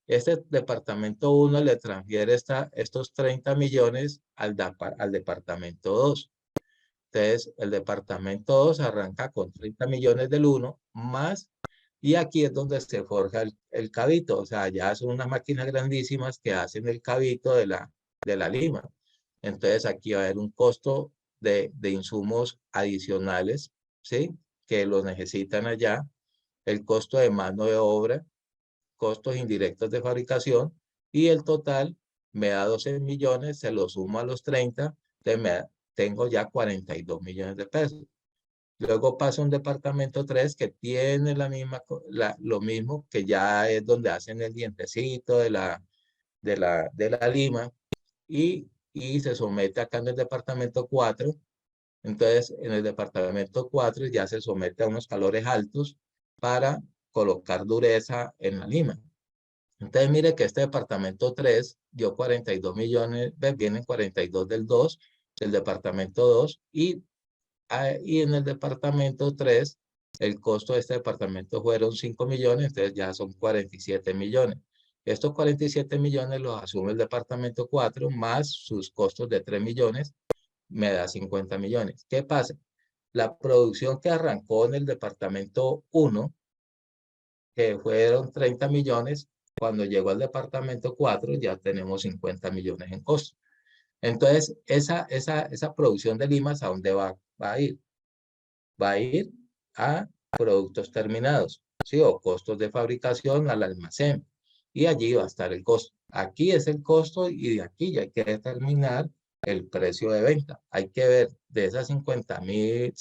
Este departamento 1 le transfiere estos 30 millones al departamento 2. Entonces, el departamento 2 arranca con 30 millones del 1 más, y aquí es donde se forja el cabito. O sea, ya son unas máquinas grandísimas que hacen el cabito de la lima. Entonces, aquí va a haber un costo de insumos adicionales, ¿sí? Que los necesitan allá. El costo de mano de obra, costos indirectos de fabricación, y el total me da 12 millones, se lo sumo a los 30, entonces tengo ya 42 millones de pesos. Luego pasa un departamento 3 que tiene lo mismo, que ya es donde hacen el dientecito de la lima, y se somete acá en el departamento 4. Entonces, en el departamento 4 ya se somete a unos calores altos para colocar dureza en la lima. Entonces, mire que este departamento 3 dio 42 millones, vienen 42 del 2, del departamento 2, y en el departamento 3, el costo de este departamento fueron 5 millones, entonces ya son 47 millones. Estos 47 millones los asume el departamento 4, más sus costos de 3 millones, me da 50 millones. ¿Qué pasa? La producción que arrancó en el departamento 1, que fueron 30 millones, cuando llegó al departamento 4 ya tenemos 50 millones en costo. Entonces, esa producción de limas, ¿a dónde va a ir? Va a ir a productos terminados, ¿sí? O costos de fabricación al almacén. Y allí va a estar el costo. Aquí es el costo, y de aquí ya hay que determinar el precio de venta. Hay que ver de esas 50,000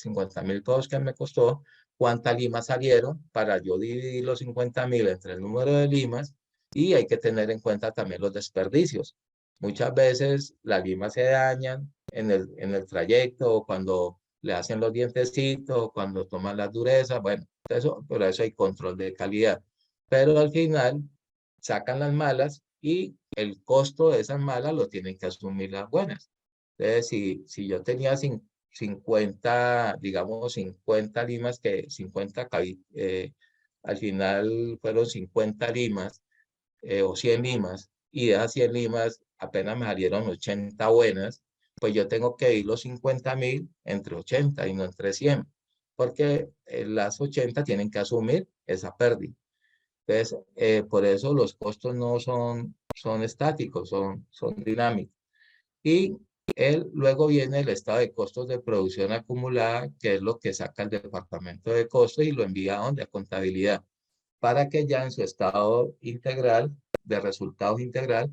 pesos que me costó, cuántas limas salieron para yo dividir los 50,000 entre el número de limas, y hay que tener en cuenta también los desperdicios. Muchas veces las limas se dañan en el trayecto, o cuando le hacen los dientecitos, cuando toman las durezas, bueno, por eso hay control de calidad. Pero al final sacan las malas, y el costo de esas malas lo tienen que asumir las buenas. Entonces, si yo tenía 50, digamos 50 limas, al final fueron 50 limas, o 100 limas, y de esas 100 limas apenas me salieron 80 buenas, pues yo tengo que ir los 50,000 entre 80 y no entre 100, porque las 80 tienen que asumir esa pérdida. Entonces, por eso los costos no son estáticos, son dinámicos. Y luego viene el estado de costos de producción acumulada, que es lo que saca el departamento de costos y lo envía a donde, a contabilidad, para que ya en su estado integral, de resultados integral,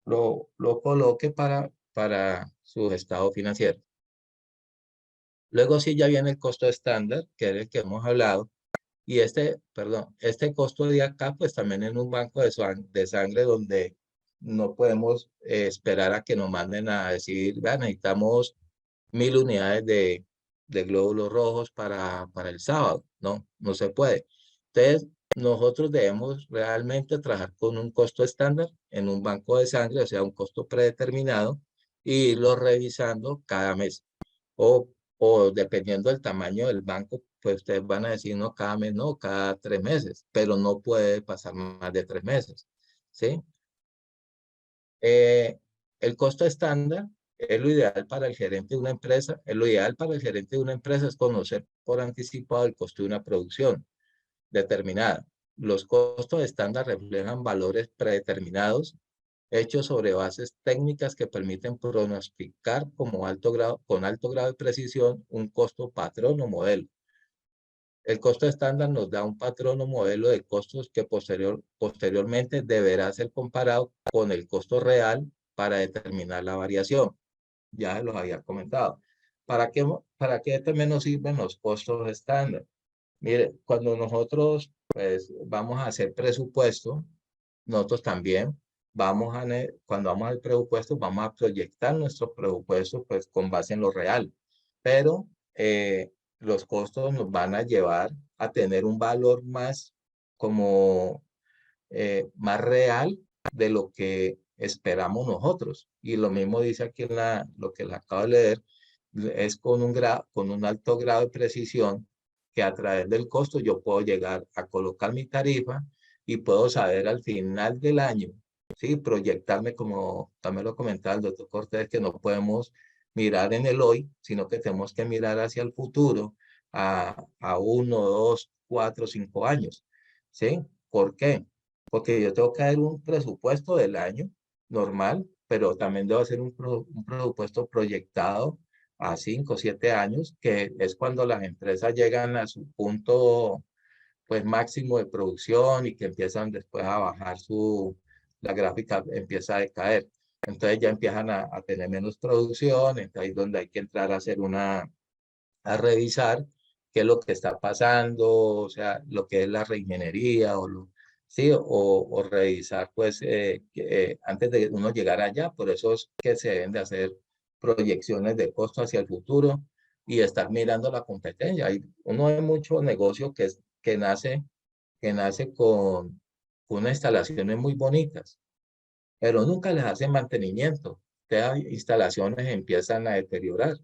lo coloque para su estado financiero. Luego sí ya viene el costo estándar, que es el que hemos hablado, y este costo de acá, pues también en un banco de sangre donde no podemos esperar a que nos manden a decir, "Vea, necesitamos 1,000 unidades de glóbulos rojos para el sábado". No se puede. Entonces, nosotros debemos realmente trabajar con un costo estándar en un banco de sangre, o sea, un costo predeterminado, y irlo revisando cada mes. O dependiendo del tamaño del banco, pues ustedes van a decir, no, cada mes, no, cada 3 meses, pero no puede pasar más de 3 meses, ¿sí? El costo estándar es lo ideal para el gerente de una empresa. Lo ideal para el gerente de una empresa es conocer por anticipado el costo de una producción determinada. Los costos estándar reflejan valores predeterminados hechos sobre bases técnicas que permiten pronosticar con alto grado de precisión un costo patrón o modelo. El costo estándar nos da un patrón o modelo de costos que posteriormente deberá ser comparado con el costo real para determinar la variación. Ya los había comentado. ¿Para qué también nos sirven los costos estándar? Mire, cuando nosotros pues, vamos a hacer presupuesto, nosotros también cuando vamos al presupuesto, vamos a proyectar nuestro presupuesto pues con base en lo real. Pero los costos nos van a llevar a tener un valor más como más real de lo que esperamos nosotros. Y lo mismo dice aquí en lo que les acabo de leer, es con un alto grado de precisión que a través del costo yo puedo llegar a colocar mi tarifa y puedo saber al final del año, ¿sí? Proyectarme, como también lo comentaba el doctor Cortés, que no podemos mirar en el hoy, sino que tenemos que mirar hacia el futuro a 1, 2, 4, 5 años, ¿sí? ¿Por qué? Porque yo tengo que dar un presupuesto del año normal, pero también debo hacer un presupuesto proyectado a 5 o 7 años, que es cuando las empresas llegan a su punto pues máximo de producción y que empiezan después a bajar la gráfica empieza a decaer. Entonces ya empiezan a tener menos producción, entonces ahí es donde hay que entrar a hacer a revisar qué es lo que está pasando, o sea, lo que es la reingeniería sí, o revisar pues antes de uno llegar allá, por eso es que se deben de hacer proyecciones de costo hacia el futuro y estar mirando la competencia. Uno ve mucho negocio que nace con unas instalaciones muy bonitas, pero nunca les hacen mantenimiento. Las instalaciones empiezan a deteriorar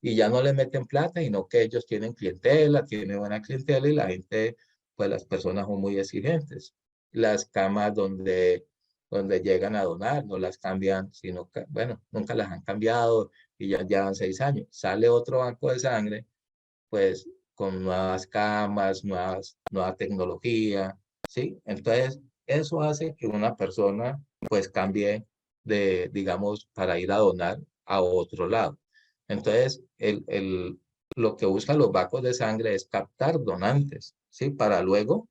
y ya no le meten plata, sino que ellos tienen clientela, tienen buena clientela y la gente, pues las personas son muy exigentes. Las camas donde llegan a donar no las cambian, sino que, bueno, nunca las han cambiado y ya llevan 6 años. Sale otro banco de sangre, pues con nuevas camas, nueva tecnología, ¿sí? Entonces, eso hace que una persona pues cambie digamos, para ir a donar a otro lado. Entonces, lo que buscan los bancos de sangre es captar donantes, ¿sí? Para luego,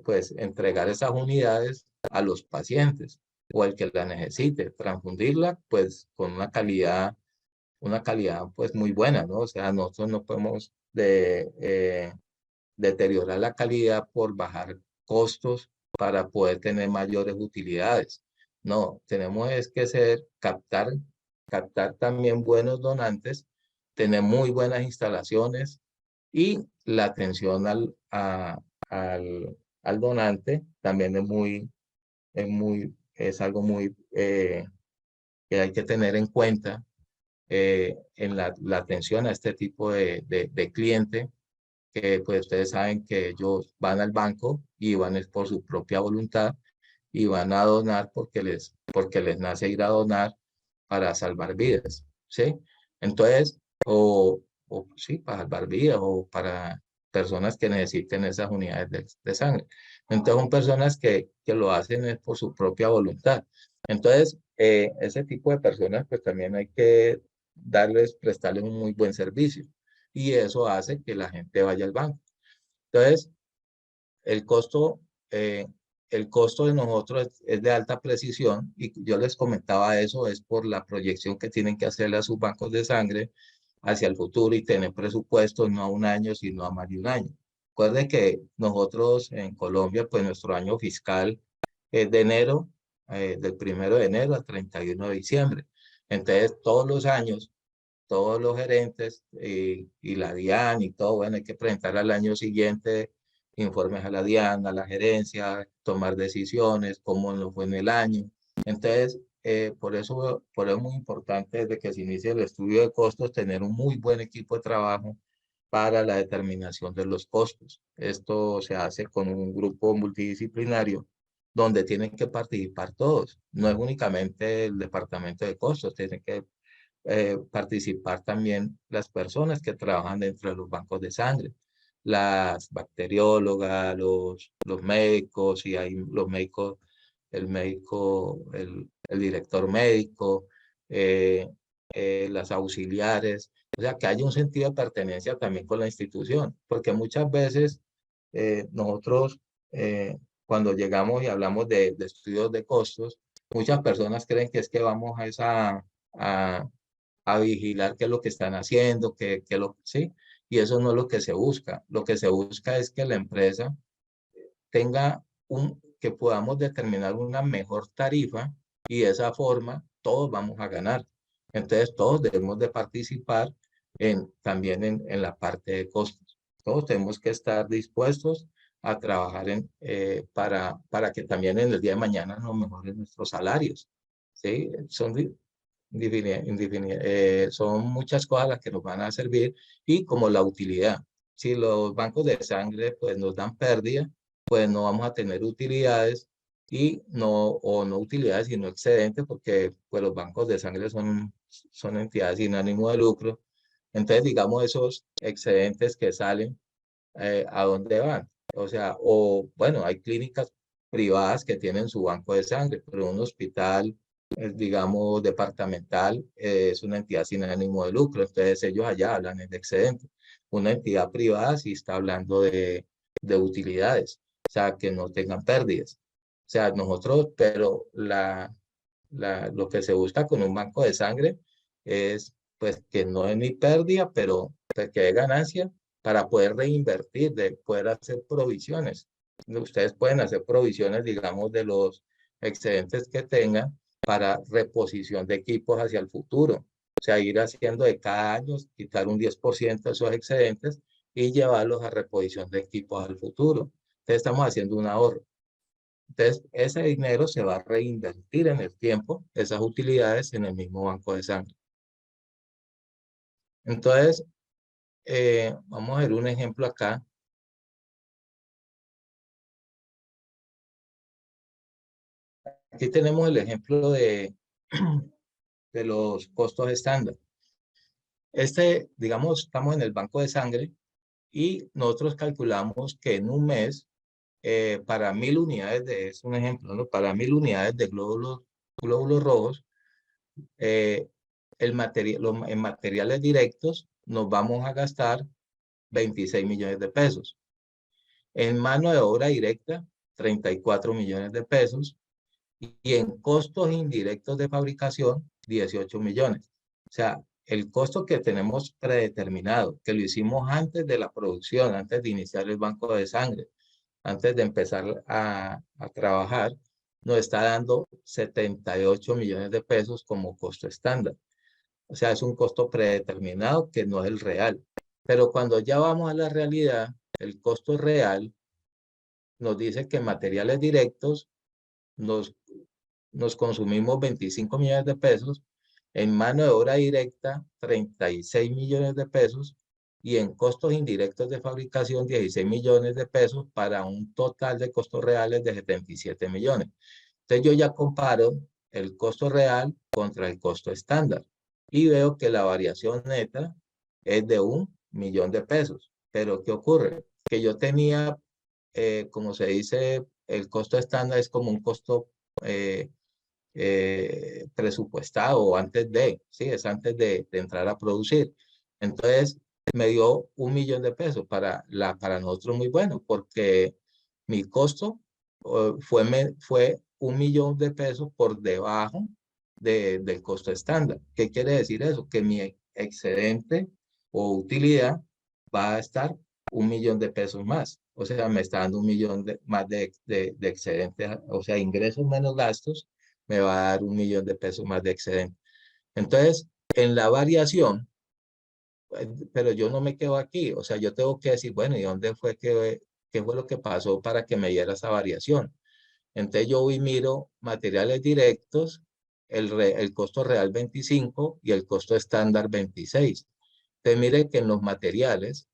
pues, entregar esas unidades a los pacientes o al que la necesite, transfundirla, pues, con una calidad pues muy buena, ¿no? O sea, nosotros no podemos deteriorar la calidad por bajar costos para poder tener mayores utilidades. No, tenemos es que captar también buenos donantes, tener muy buenas instalaciones y la atención al, al donante también es algo muy que hay que tener en cuenta en la atención a este tipo de cliente, que pues ustedes saben que ellos van al banco y van es por su propia voluntad y van a donar porque les nace ir a donar para salvar vidas, ¿sí? Entonces, o sí, para salvar vidas o para personas que necesiten esas unidades de sangre. Entonces, son personas que lo hacen es por su propia voluntad. Entonces, ese tipo de personas, pues también hay que prestarles un muy buen servicio y eso hace que la gente vaya al banco. Entonces, el costo, eh, el costo de nosotros es de alta precisión y yo les comentaba eso, es por la proyección que tienen que hacerle a sus bancos de sangre hacia el futuro y tener presupuestos no a un año, sino a más de un año. Recuerde que nosotros en Colombia, pues nuestro año fiscal es de enero, del 1 de enero al 31 de diciembre. Entonces, todos los años todos los gerentes y la DIAN y todo, bueno, hay que presentar al año siguiente informes a la DIAN, a la gerencia, tomar decisiones, cómo nos fue en el año. Entonces, por eso es muy importante desde que se inicie el estudio de costos tener un muy buen equipo de trabajo para la determinación de los costos. Esto se hace con un grupo multidisciplinario donde tienen que participar todos. No es únicamente el departamento de costos, tienen que participar también las personas que trabajan dentro de los bancos de sangre, las bacteriólogas, los médicos, y hay los médicos, el director médico, eh, las auxiliares, o sea, que haya un sentido de pertenencia también con la institución, porque muchas veces nosotros, cuando llegamos y hablamos de estudios de costos, muchas personas creen que es que vamos a vigilar qué es lo que están haciendo, sí, y eso no es lo que se busca. Lo que se busca es que la empresa que podamos determinar una mejor tarifa y de esa forma todos vamos a ganar. Entonces todos debemos de participar también en la parte de costos. Todos tenemos que estar dispuestos a trabajar para que también en el día de mañana nos mejoren nuestros salarios. ¿Sí? Son muchas cosas las que nos van a servir y como la utilidad. Si los bancos de sangre pues, nos dan pérdida, pues no vamos a tener utilidades o no utilidades, sino excedentes, porque pues, los bancos de sangre son entidades sin ánimo de lucro. Entonces, digamos, esos excedentes que salen, ¿a dónde van? O sea, bueno, hay clínicas privadas que tienen su banco de sangre, pero un hospital, digamos, departamental, es una entidad sin ánimo de lucro. Entonces, ellos allá hablan de excedentes. Una entidad privada sí está hablando de utilidades, o sea, que no tengan pérdidas. O sea, nosotros, pero lo que se busca con un banco de sangre es pues que no es ni pérdida, pero pues, que dé ganancia para poder reinvertir, de poder hacer provisiones. Ustedes pueden hacer provisiones, digamos, de los excedentes que tengan para reposición de equipos hacia el futuro. O sea, ir haciendo de cada año, quitar un 10% de esos excedentes y llevarlos a reposición de equipos al futuro. Entonces, estamos haciendo un ahorro. Entonces, ese dinero se va a reinvertir en el tiempo, esas utilidades en el mismo banco de sangre. Entonces, vamos a ver un ejemplo acá. Aquí tenemos el ejemplo de los costos estándar. Digamos, estamos en el banco de sangre y nosotros calculamos que en un mes, para 1000 unidades es un ejemplo, ¿no? Para 1000 unidades de glóbulos rojos, en materiales directos nos vamos a gastar 26 millones de pesos. En mano de obra directa, 34 millones de pesos. Y en costos indirectos de fabricación, 18 millones. O sea, el costo que tenemos predeterminado, que lo hicimos antes de la producción, antes de iniciar el banco de sangre, antes de empezar a trabajar, nos está dando 78 millones de pesos como costo estándar. O sea, es un costo predeterminado que no es el real. Pero cuando ya vamos a la realidad, el costo real nos dice que en materiales directos nos consumimos 25 millones de pesos, en mano de obra directa 36 millones de pesos y en costos indirectos de fabricación 16 millones de pesos para un total de costos reales de 77 millones. Entonces yo ya comparo el costo real contra el costo estándar y veo que la variación neta es de 1 millón de pesos. Pero ¿qué ocurre? Que yo tenía, como se dice, el costo estándar es como un costo presupuestado antes ¿sí? Es antes de entrar a producir. Entonces, me dio 1 millón de pesos para nosotros muy bueno, porque mi costo fue 1 millón de pesos por debajo del costo estándar. ¿Qué quiere decir eso? Que mi excedente o utilidad va a estar 1 millón de pesos más. O sea, me está dando 1 millón más de excedente, o sea, ingresos menos gastos, me va a dar 1 millón de pesos más de excedente. Entonces, en la variación, pero yo no me quedo aquí, o sea, yo tengo que decir, bueno, ¿y dónde fue qué fue lo que pasó para que me diera esa variación? Entonces yo voy y miro materiales directos, el costo real 25 y el costo estándar 26. Entonces mire que en los materiales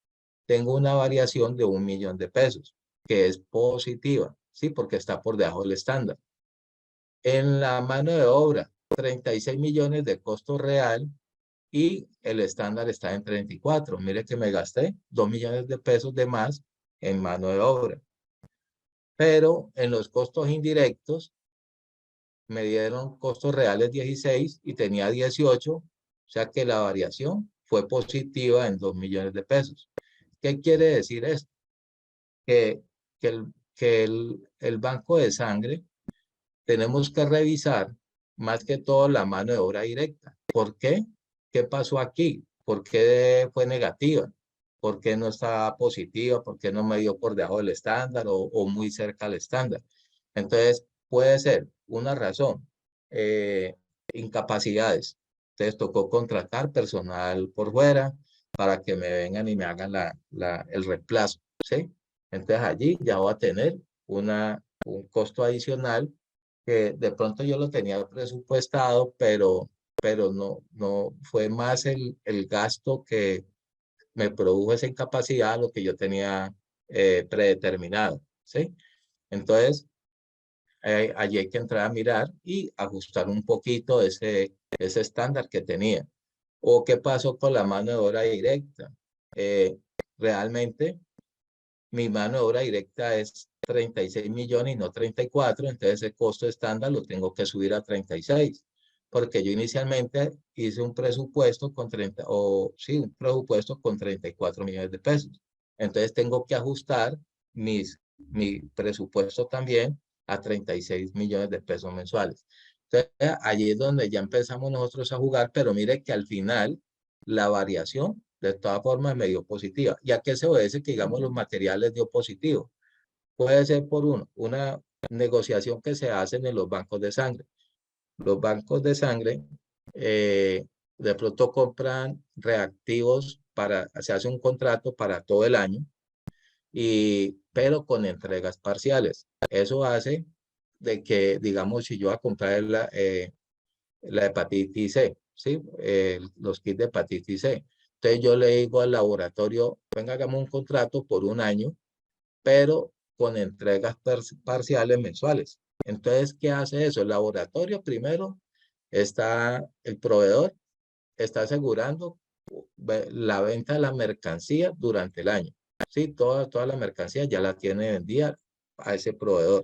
tengo una variación de 1 millón de pesos, que es positiva, ¿sí? Porque está por debajo del estándar. En la mano de obra, 36 millones de costo real y el estándar está en 34. Mire que me gasté 2 millones de pesos de más en mano de obra. Pero en los costos indirectos me dieron costos reales 16 y tenía 18, o sea que la variación fue positiva en 2 millones de pesos. ¿Qué quiere decir esto? Que, el banco de sangre tenemos que revisar más que todo la mano de obra directa. ¿Por qué? ¿Qué pasó aquí? ¿Por qué fue negativa? ¿Por qué no estaba positiva? ¿Por qué no me dio por debajo del estándar o muy cerca del estándar? Entonces, puede ser una razón, incapacidades. Entonces, tocó contratar personal por fuera, para que me vengan y me hagan el reemplazo, ¿sí? Entonces allí ya voy a tener un costo adicional que de pronto yo lo tenía presupuestado, pero no fue más el gasto que me produjo esa incapacidad a lo que yo tenía predeterminado, ¿sí? Entonces, allí hay que entrar a mirar y ajustar un poquito ese estándar que tenía. ¿O qué pasó con la mano de obra directa? Realmente mi mano de obra directa es 36 millones y no 34, entonces el costo estándar lo tengo que subir a 36, porque yo inicialmente hice un presupuesto con 30, o sí, un presupuesto con 34 millones de pesos. Entonces tengo que ajustar mi presupuesto también a 36 millones de pesos mensuales. Entonces allí es donde ya empezamos nosotros a jugar, pero mire que al final la variación de todas formas me dio positiva. ¿Y a qué se obedece que, digamos, los materiales dio positivo? Puede ser por una negociación que se hace en los bancos de sangre. Los bancos de sangre de pronto compran reactivos se hace un contrato para todo el año, pero con entregas parciales. Eso hace de que, digamos, si yo voy a comprar la hepatitis C, ¿sí? Los kits de hepatitis C. Entonces yo le digo al laboratorio, venga, hagamos un contrato por un año, pero con entregas parciales mensuales. Entonces, ¿qué hace eso? El laboratorio primero el proveedor está asegurando la venta de la mercancía durante el año. Sí, toda la mercancía ya la tiene vendida a ese proveedor.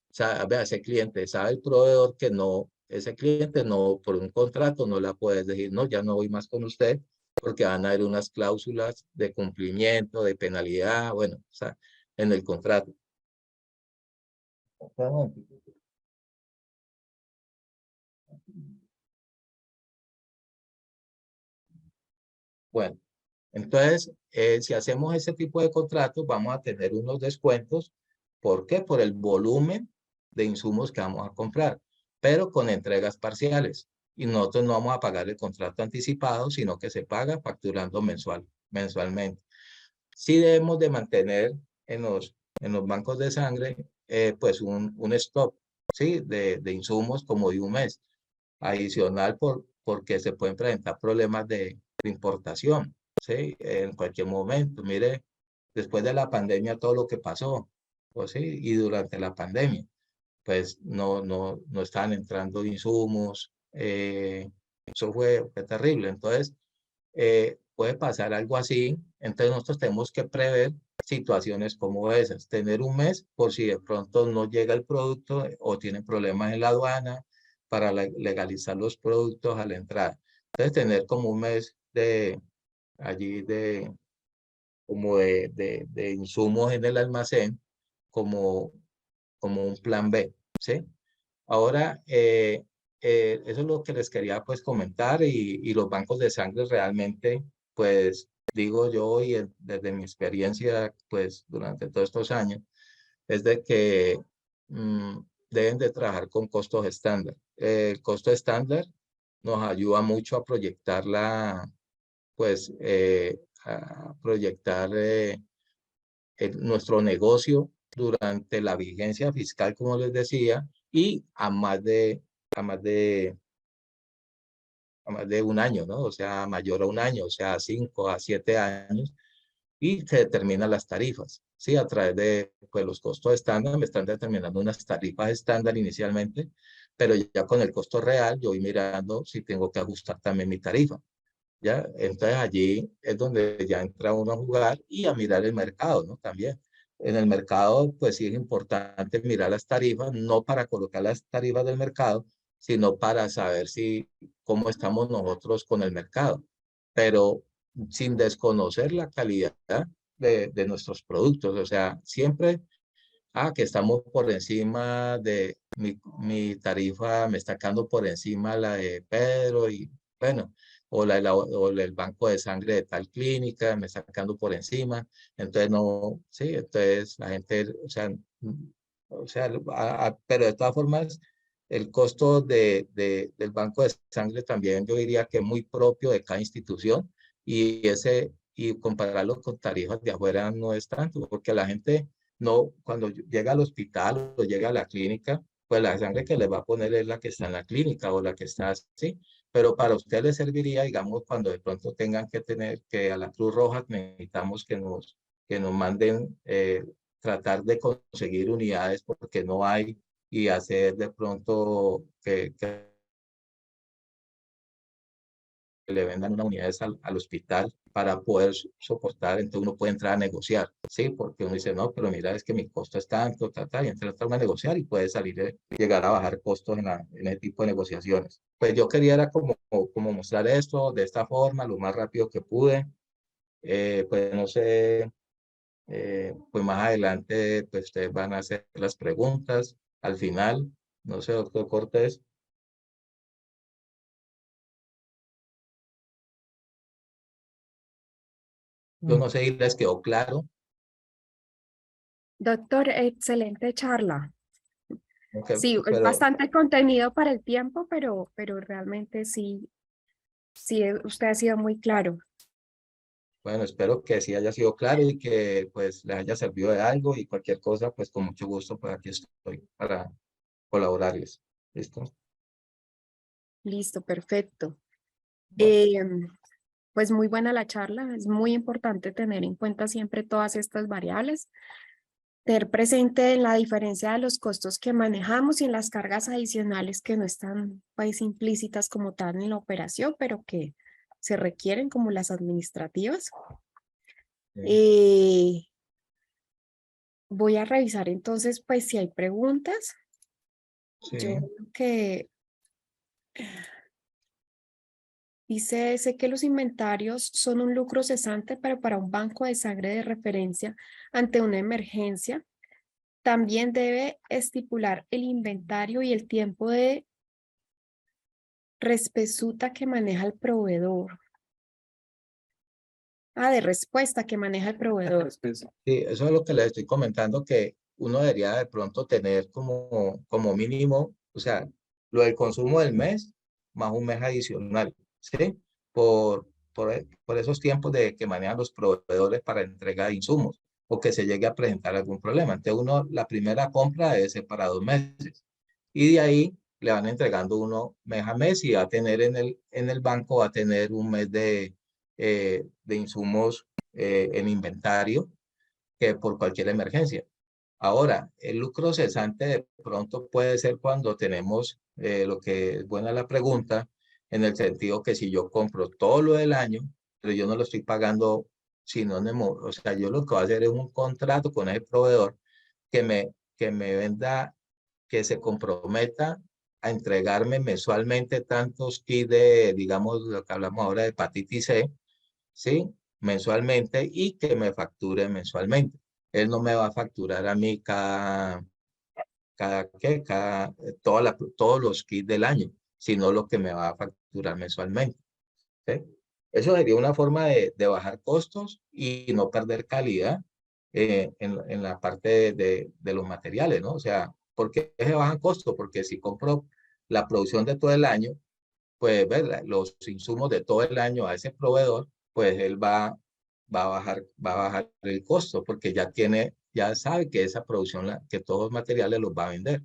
O sea, a ese cliente, sabe el proveedor que no, ese cliente no, por un contrato no la puedes decir, no, ya no voy más con usted, porque van a haber unas cláusulas de cumplimiento, de penalidad, bueno, o sea, en el contrato. Bueno, entonces, si hacemos ese tipo de contratos, vamos a tener unos descuentos. ¿Por qué? Por el volumen de insumos que vamos a comprar, pero con entregas parciales. Y nosotros no vamos a pagar el contrato anticipado, sino que se paga facturando mensualmente. Sí debemos de mantener en los bancos de sangre, pues un stock, ¿sí? De insumos como de un mes adicional porque se pueden presentar problemas de importación, ¿sí? En cualquier momento. Mire, después de la pandemia todo lo que pasó, pues sí, y durante la pandemia, pues no estaban entrando insumos, eso fue terrible. Entonces, puede pasar algo así, entonces nosotros tenemos que prever situaciones como esas, tener un mes por si de pronto no llega el producto o tienen problemas en la aduana para legalizar los productos a la entrada. Entonces tener como un mes allí de insumos en el almacén como, como un plan B, ¿sí? Ahora, eso es lo que les quería pues comentar y los bancos de sangre realmente, pues digo yo y desde mi experiencia pues durante todos estos años, es de que mm, deben de trabajar con costos estándar. El costo estándar nos ayuda mucho a proyectar pues a proyectar nuestro negocio durante la vigencia fiscal, como les decía, y a más de un año, ¿no? O sea, mayor a un año, o sea, 5 a 7 años, y se determinan las tarifas, ¿sí? A través de, pues, los costos estándar, me están determinando unas tarifas estándar inicialmente, pero ya con el costo real, yo voy mirando si tengo que ajustar también mi tarifa, ¿ya? Entonces allí es donde ya entra uno a jugar y a mirar el mercado, ¿no? También. En el mercado, pues sí es importante mirar las tarifas, no para colocar las tarifas del mercado, sino para saber cómo estamos nosotros con el mercado, pero sin desconocer la calidad de nuestros productos. O sea, siempre, que estamos por encima de mi tarifa, me está quedando por encima la de Pedro y bueno, o el banco de sangre de tal clínica, me está quedando por encima. Entonces, no, sí, entonces la gente, pero de todas formas, el costo del banco de sangre también yo diría que es muy propio de cada institución y ese y compararlo con tarifas de afuera no es tanto, porque la gente no, cuando llega al hospital o llega a la clínica, pues la sangre que le va a poner es la que está en la clínica o la que está así. Pero para usted le serviría, digamos, cuando de pronto tengan que tener que a la Cruz Roja necesitamos que nos manden tratar de conseguir unidades porque no hay y hacer de pronto que le vendan una unidad al hospital para poder soportar, entonces uno puede entrar a negociar, ¿sí? Porque uno dice, no, pero mira, es que mi costo es tanto, y entra a negociar y puede salir, llegar a bajar costos en ese tipo de negociaciones. Pues yo quería era como mostrar esto de esta forma, lo más rápido que pude. Pues no sé, pues más adelante, pues ustedes van a hacer las preguntas al final. No sé, doctor Cortés. Yo no sé si les quedó claro. Doctor, excelente charla. Okay, Sí, es pero bastante contenido para el tiempo, pero realmente sí, sí, usted ha sido muy claro. bueno, espero que sí haya sido claro y que pues les haya servido de algo y cualquier cosa, pues con mucho gusto, pues aquí estoy para colaborarles. ¿Listo? Listo, perfecto. Bueno, Pues muy buena la charla. Es muy importante tener en cuenta siempre todas estas variables, tener presente la diferencia de los costos que manejamos y en las cargas adicionales que no están pues implícitas como tal en la operación, pero que se requieren como las administrativas. sí, Eh, Voy a revisar entonces pues si hay preguntas. Yo sí, creo que dice, sé que los inventarios son un lucro cesante, pero para un banco de sangre de referencia ante una emergencia, también debe estipular el inventario y el tiempo de respesuta que maneja el proveedor. Ah, de respuesta que maneja el proveedor. sí, eso es lo que les estoy comentando, que uno debería de pronto tener como mínimo, o sea, lo del consumo del mes más un mes adicional, ¿sí? Por esos tiempos de que manejan los proveedores para entrega de insumos o que se llegue a presentar algún problema. Entonces uno, la primera compra debe ser para 2 meses y de ahí le van entregando uno mes a mes y va a tener en el banco, va a tener un mes de insumos en inventario que por cualquier emergencia. Ahora, el lucro cesante de pronto puede ser cuando tenemos lo que es buena la pregunta, en el sentido que si yo compro todo lo del año, pero yo no lo estoy pagando sinónimo, o sea, yo lo que voy a hacer es un contrato con ese proveedor que me venda, que se comprometa a entregarme mensualmente tantos kits de, digamos, lo que hablamos ahora de hepatitis C, ¿sí? Mensualmente y que me facture mensualmente. Él no me va a facturar a mí todos los kits del año, sino lo que me va a facturar mensualmente. ¿Sí? Eso sería una forma de bajar costos y no perder calidad en la parte de los materiales, ¿no? O sea, ¿por qué se bajan costos? Porque si compro la producción de todo el año, pues ver los insumos de todo el año a ese proveedor, pues él va a bajar el costo porque ya sabe que esa producción, que todos los materiales los va a vender.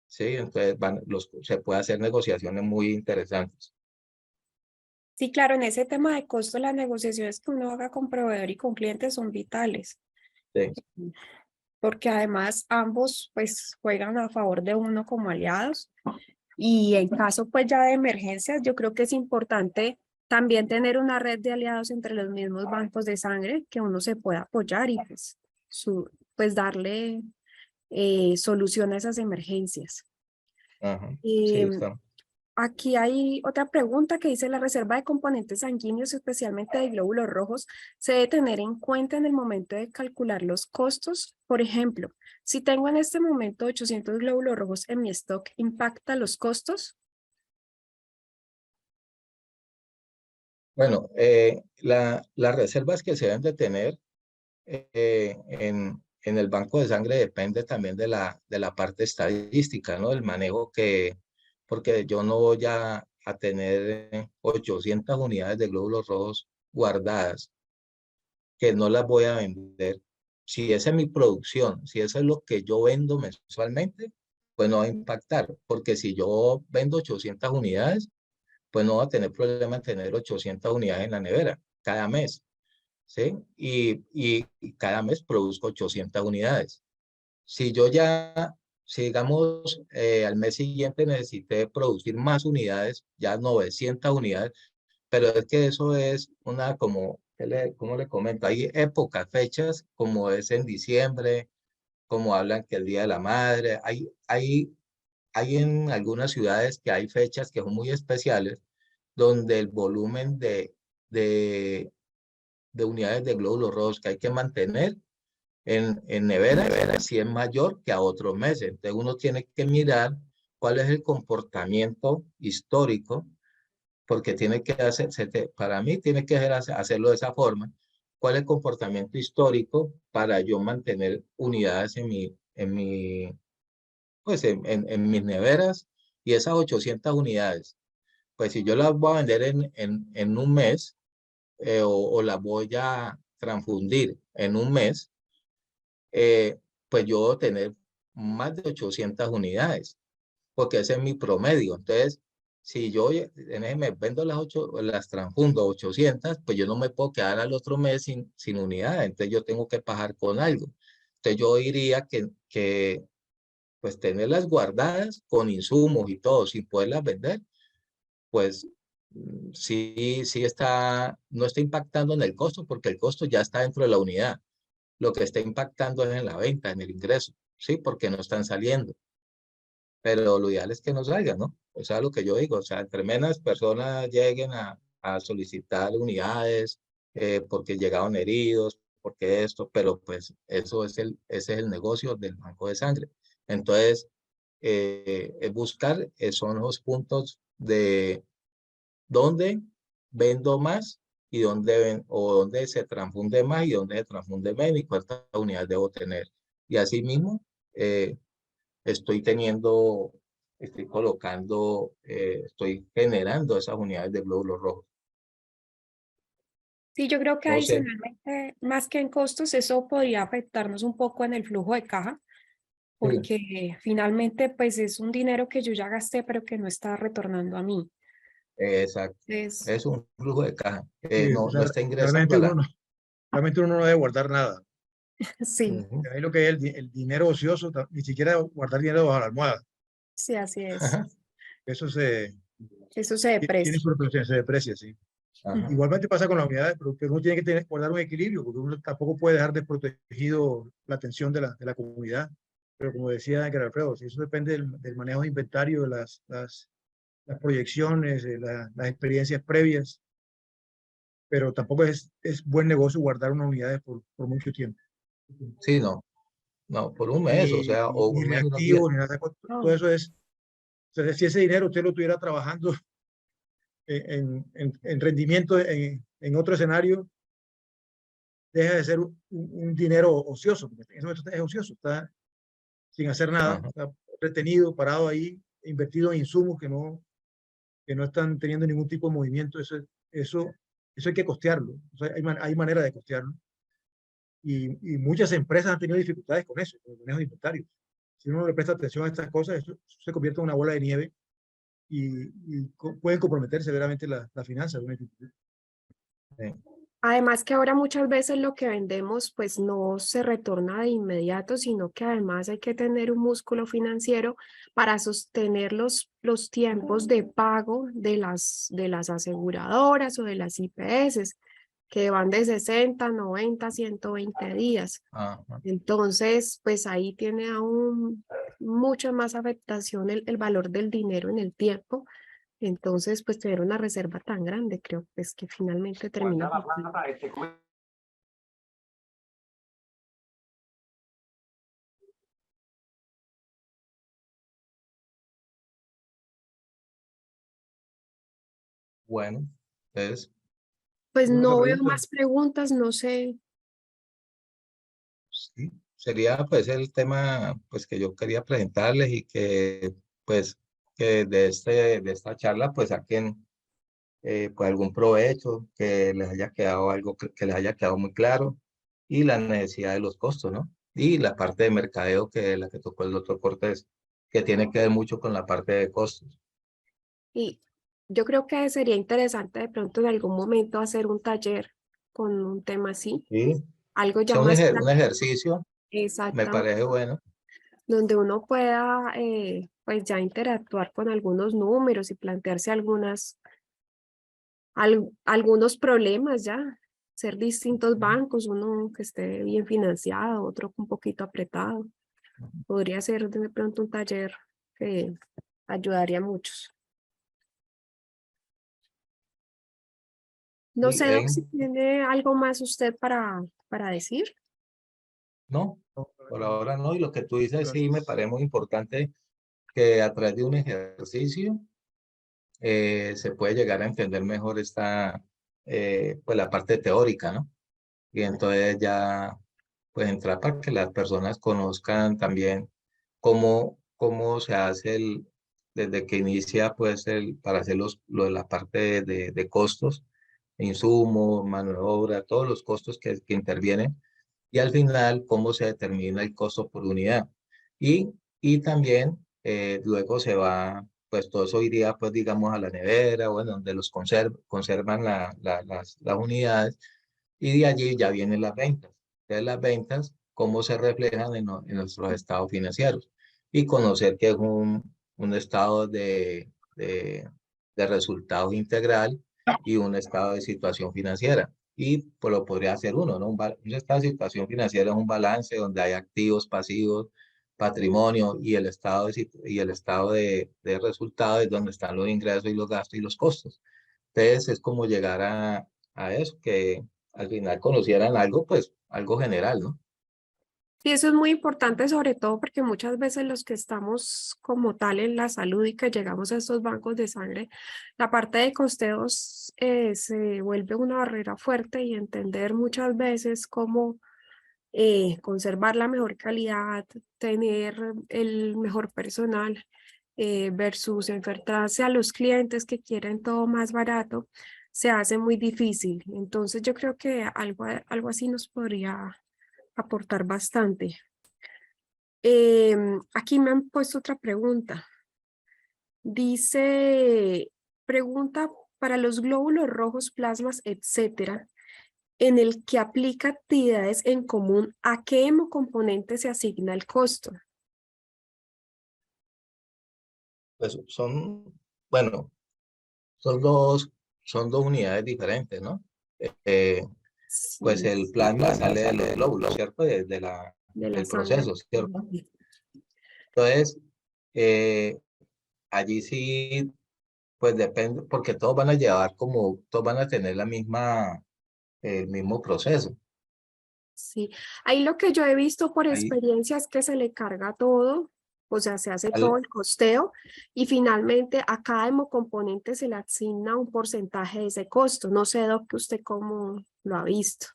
Sí, entonces se puede hacer negociaciones muy interesantes. Sí, claro, en ese tema de costo, las negociaciones que uno haga con proveedor y con clientes son vitales, Sí, porque además ambos pues juegan a favor de uno como aliados. Y en caso pues ya de emergencias, yo creo que es importante también tener una red de aliados entre los mismos bancos de sangre que uno se pueda apoyar y pues darle solución a esas emergencias. ajá, sí, Em, está. Aquí hay otra pregunta que dice, la reserva de componentes sanguíneos, especialmente de glóbulos rojos, se debe tener en cuenta en el momento de calcular los costos. Por ejemplo, si tengo en este momento 800 glóbulos rojos en mi stock, ¿impacta los costos? Bueno, las reservas que se deben de tener en el banco de sangre depende también de la parte estadística, ¿no? El manejo porque yo no voy a tener 800 unidades de glóbulos rojos guardadas. que no las voy a vender. Si esa es mi producción, si eso es lo que yo vendo mensualmente, pues no va a impactar, porque si yo vendo 800 unidades, pues no va a tener problema en tener 800 unidades en la nevera cada mes, ¿sí? Y cada mes produzco 800 unidades. Si yo ya, si digamos, al mes siguiente necesité producir más unidades, ya 900 unidades, pero es que eso es una como, ¿cómo le comento? Hay épocas, fechas, como es en diciembre, como hablan que el Día de la Madre, hay en algunas ciudades que hay fechas que son muy especiales, donde el volumen de unidades de glóbulos rojos que hay que mantener en nevera si es mayor que a otros meses. Entonces uno tiene que mirar cuál es el comportamiento histórico, porque tiene que hacer, para mí tiene que hacerlo de esa forma. ¿Cuál es el comportamiento histórico para yo mantener unidades pues en mis neveras? Y esas 800 unidades, pues si yo las voy a vender en un mes, o las voy a transfundir en un mes, pues yo voy a tener más de 800 unidades, porque ese es mi promedio. Entonces, si yo en ese mes vendo las transfundo 800, pues yo no me puedo quedar al otro mes sin unidades. Entonces, yo tengo que pagar con algo. Entonces, yo diría que pues tenerlas guardadas con insumos y todo, sin poderlas vender, pues sí no está impactando en el costo, porque el costo ya está dentro de la unidad. Lo que está impactando es en la venta, en el ingreso, ¿sí? Porque no están saliendo. Pero lo ideal es que no salgan, ¿no? O sea, lo que yo digo, o sea, entre menos personas lleguen a solicitar unidades, porque llegaron heridos, porque esto, pero pues eso es ese es el negocio del banco de sangre. Entonces, es buscar, son los puntos de dónde vendo más y dónde se transfunde más y dónde se transfunde menos y cuántas unidades debo tener. Y asimismo, eh, estoy colocando, estoy generando esas unidades de glóbulos rojos. Sí, yo creo que No sé, adicionalmente, más que en costos, eso podría afectarnos un poco en el flujo de caja, sí, porque finalmente pues es un dinero que yo ya gasté, pero que no está retornando a mí. exacto. Entonces, Es un flujo de caja. Sí, o No, no sea, está ingresando realmente a la... realmente uno no debe guardar nada. sí, Ujú. Ahí lo que es el dinero ocioso, ni siquiera guardar dinero bajo la almohada. sí, así es. Eso Eso se tiene deprecia. su repercusión, se deprecia, sí. Ajá. Ujú. Igualmente pasa con las unidades, pero uno tiene que guardar un equilibrio, porque uno tampoco puede dejar desprotegido la atención de la comunidad. Pero como decía Ángel Alfredo, si eso depende del manejo de inventario, de las proyecciones, las experiencias previas, pero tampoco es buen negocio guardar unas unidades por mucho tiempo. Sí, no, no, por un mes, o Ni, sea, o ni un mes y unos días. reactivo, ni nada. Todo No, eso es, o sea, si ese dinero usted lo tuviera trabajando en rendimiento en otro escenario, deja de ser un dinero ocioso, porque eso es ocioso, está sin hacer nada, Ajá. está retenido, parado ahí, invertido en insumos que no están teniendo ningún tipo de movimiento. Eso hay que costearlo. O sea, hay manera de costearlo. Y muchas empresas han tenido dificultades con eso, con el manejo de inventario. Si uno no le presta atención a estas cosas, eso se convierte en una bola de nieve y pueden comprometer severamente la finanza de una institución. Sí. además que ahora muchas veces lo que vendemos pues no se retorna de inmediato, sino que además hay que tener un músculo financiero para sostener los tiempos de pago de las aseguradoras o de las IPS, que van de 60, 90, 120 días. Ajá. Entonces, pues ahí tiene aún mucha más afectación el valor del dinero en el tiempo. Entonces, pues tener una reserva tan grande, creo pues que finalmente termina afectando. Bueno, entonces, Pues ¿Alguna otra no veo pregunta? más preguntas, no sé. sí, sería pues el tema pues que yo quería presentarles y que pues que de esta charla pues saquen pues algún provecho, que les haya quedado algo que les haya quedado muy claro, y la necesidad de los costos, ¿no? Y la parte de mercadeo, que es la que tocó el doctor Cortés, que tiene que ver mucho con la parte de costos. Y yo creo que sería interesante de pronto en algún momento hacer un taller con un tema así, ¿Sí? algo O ya sea, más un práctico, ejercicio me exactamente, parece bueno. donde uno pueda pues ya interactuar con algunos números y plantearse algunos problemas ya, ser distintos bancos, uno que esté bien financiado, otro un poquito apretado. Podría ser de pronto un taller que ayudaría a muchos. No Y sé, Doc, si tiene algo más usted para decir. no, No, por ahora no. Y lo que tú dices sí me gracias. parece muy importante, que a través de un ejercicio se puede llegar a entender mejor pues la parte teórica, ¿no? Y entonces ya, pues entrar para que las personas conozcan también cómo se hace desde que inicia, pues, para hacer lo de la parte de costos, insumos, mano de obra, todos los costos que intervienen, y al final cómo se determina el costo por unidad. Y también luego se va, pues todo eso iría, pues digamos, a la nevera, bueno, donde los conservan las unidades, y de allí ya vienen las ventas. Entonces las ventas, cómo se reflejan en nuestros estados financieros, y conocer que es un estado de resultados integral y un estado de situación financiera. Y pues lo podría hacer uno, ¿no? Un estado de situación financiera es un balance donde hay activos, pasivos, patrimonio, y el estado de resultados es donde están los ingresos y los gastos y los costos. Entonces es como llegar a eso, que al final conocieran algo, pues algo general, ¿no? Y eso es muy importante, sobre todo porque muchas veces los que estamos como tal en la salud y que llegamos a estos bancos de sangre, la parte de costeos se vuelve una barrera fuerte y entender muchas veces cómo conservar la mejor calidad, tener el mejor personal versus enfrentarse a los clientes que quieren todo más barato, se hace muy difícil. Entonces yo creo que algo así nos podría aportar bastante. Aquí me han puesto otra pregunta. Dice, pregunta para los glóbulos rojos, plasmas, etcétera, en el que aplica actividades en común, ¿a qué hemocomponente se asigna el costo? Pues bueno, son dos unidades diferentes, ¿no? Eh, pues Sí, el plasma sale de los glóbulos, ¿cierto? de la Del sangre. proceso, ¿cierto? Entonces, eh, allí sí, pues depende, porque todos van a tener el mismo proceso. Sí, ahí lo que yo he visto por Ahí, experiencia es que se le carga todo, o sea, se hace todo al- el costeo y finalmente a cada hemocomponente se le asigna un porcentaje de ese costo. No sé, Doc, que usted cómo lo ha visto.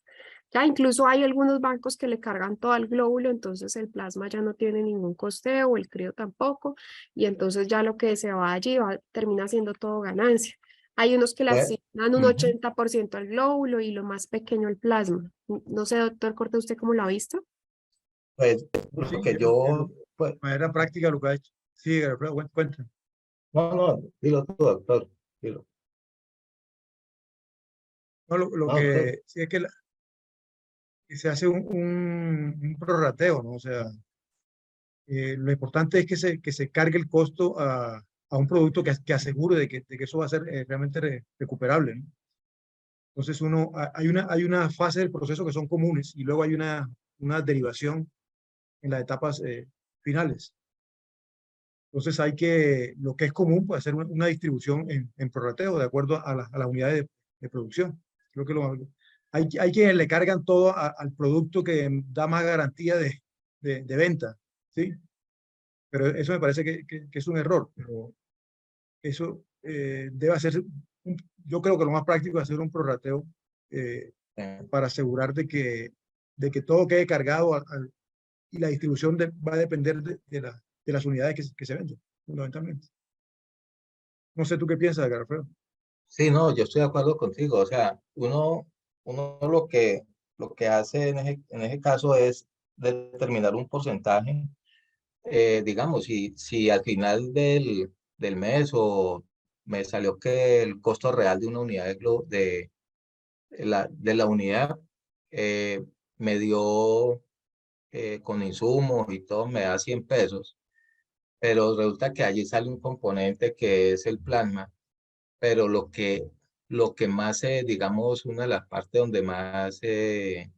Ya incluso hay algunos bancos que le cargan todo al glóbulo, entonces el plasma ya no tiene ningún costeo, o el crío tampoco, y entonces ya lo que se va allí termina siendo todo ganancia. Hay unos que le pues, asignan un ujú, 80% al glóbulo y lo más pequeño al plasma. No sé, doctor Corte, ¿usted cómo lo ha visto? pues Sí, lo que de yo, pues, manera práctica lo que ha hecho. Sí, Alfredo, cuenta. no, no, dilo tú, doctor, dilo. No, lo No, doctor, que sí es que se hace un prorrateo, ¿no? O sea, lo importante es que se cargue el costo a un producto que asegure de que eso va a ser realmente recuperable, ¿no? Entonces hay una fase del proceso que son comunes y luego hay una derivación en las etapas finales. Entonces lo que es común puede ser una distribución en prorrateo de acuerdo a las unidades de producción. Creo que hay quienes le cargan todo al producto que da más garantía de venta, ¿sí? Pero eso me parece que es un error. Pero eso debe hacerse, yo creo que lo más práctico es hacer un prorrateo eh, eh, para asegurar de que todo quede cargado y la distribución va a depender de las unidades que se venden, fundamentalmente. No sé tú qué piensas, Alfredo. Sí, no, yo estoy de acuerdo contigo. O sea, uno lo que hace en ese caso es determinar un porcentaje. Digamos, si al final del mes o me salió que el costo real de una unidad de la unidad eh, me dio con insumos y todo, me da 100 pesos, pero resulta que allí sale un componente que es el plasma, pero lo que más, digamos, una de las partes donde más, eh,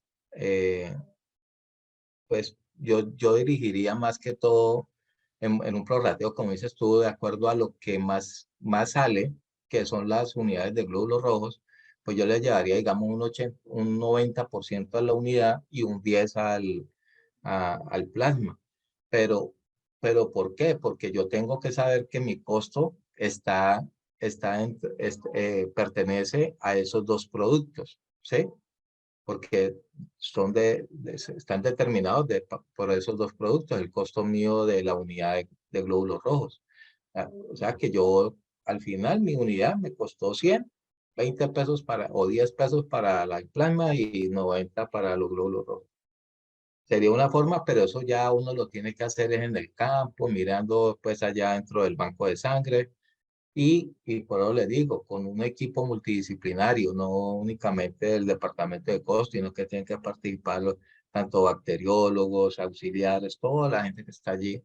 pues yo dirigiría más que todo en un prorrateo, como dices tú, de acuerdo a lo que más sale, que son las unidades de glóbulos rojos, pues yo le llevaría, digamos, un 90% a la unidad y un 10 al plasma. Pero, pero ¿por qué? Porque yo tengo que saber que mi costo pertenece a esos dos productos, ¿sí? Porque están determinados por esos dos productos, el costo mío de la unidad de glóbulos rojos. O sea que yo, al final, mi unidad me costó 20 pesos o 10 pesos para la plasma y 90 para los glóbulos rojos. Sería una forma, pero eso ya uno lo tiene que hacer es en el campo, mirando pues allá dentro del banco de sangre. Y por eso le digo, con un equipo multidisciplinario, no únicamente el departamento de costo, sino que tienen que participar tanto bacteriólogos, auxiliares, toda la gente que está allí.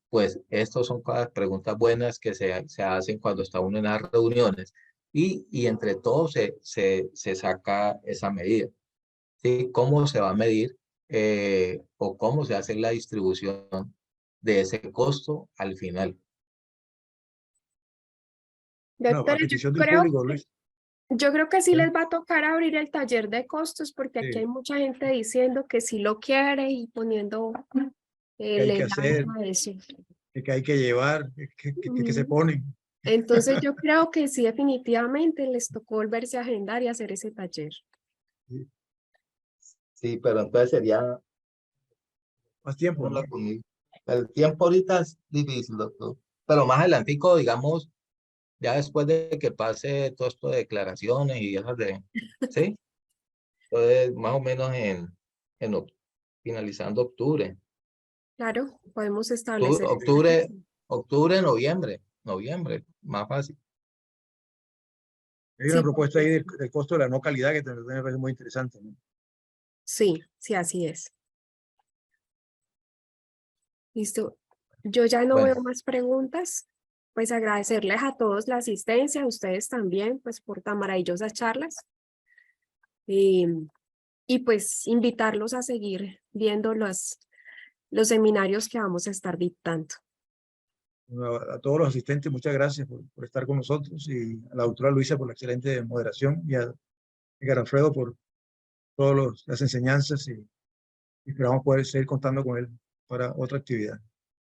Pues estas son preguntas buenas que se hacen cuando está uno en las reuniones y entre todos se saca esa medida. ¿Sí? ¿Cómo se va a medir o cómo se hace la distribución de ese costo al final? Bueno, a Doctora, petición del público, Luis. yo creo que sí ¿sí? les va a tocar abrir el taller de costos porque aquí hay Sí, mucha gente diciendo que sí lo quiere y poniendo ¿qué el hay que enlace hacer? a eso. ¿Qué hay que llevar? ¿Qué se Ujú. pone? Entonces yo creo que sí definitivamente les tocó volverse a agendar y hacer ese taller. Sí, Sí, pero entonces sería más tiempo, ¿no? habla conmigo. El tiempo ahorita es difícil, doctor. Pero más adelantico, digamos, ya después de que pase todo esto de declaraciones y esas ¿sí? Entonces, más o menos en finalizando octubre. Claro, podemos establecer esa Octubre, fecha. octubre, noviembre, más fácil. Hay una Sí, propuesta ahí del costo de la no calidad que también me parece muy interesante, ¿no? sí, así es. Listo. Yo ya no Bueno, veo más preguntas. Pues agradecerles a todos la asistencia, a ustedes también, pues por tan maravillosas charlas. Y, y pues invitarlos a seguir viendo los seminarios que vamos a estar dictando. Bueno, a todos los asistentes, muchas gracias por estar con nosotros y a la doctora Luisa por la excelente moderación y a Edgar Alfredo por todas las enseñanzas y esperamos poder seguir contando con él para otra actividad.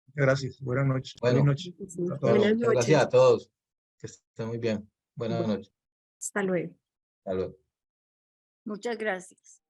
Muchas gracias. Buenas noches. Feliz bueno, noche Sí. a bueno, Buenas todos. muchas gracias noches. a todos. Que estén muy bien. Buenas noches. Hasta luego. Hasta luego. Muchas gracias.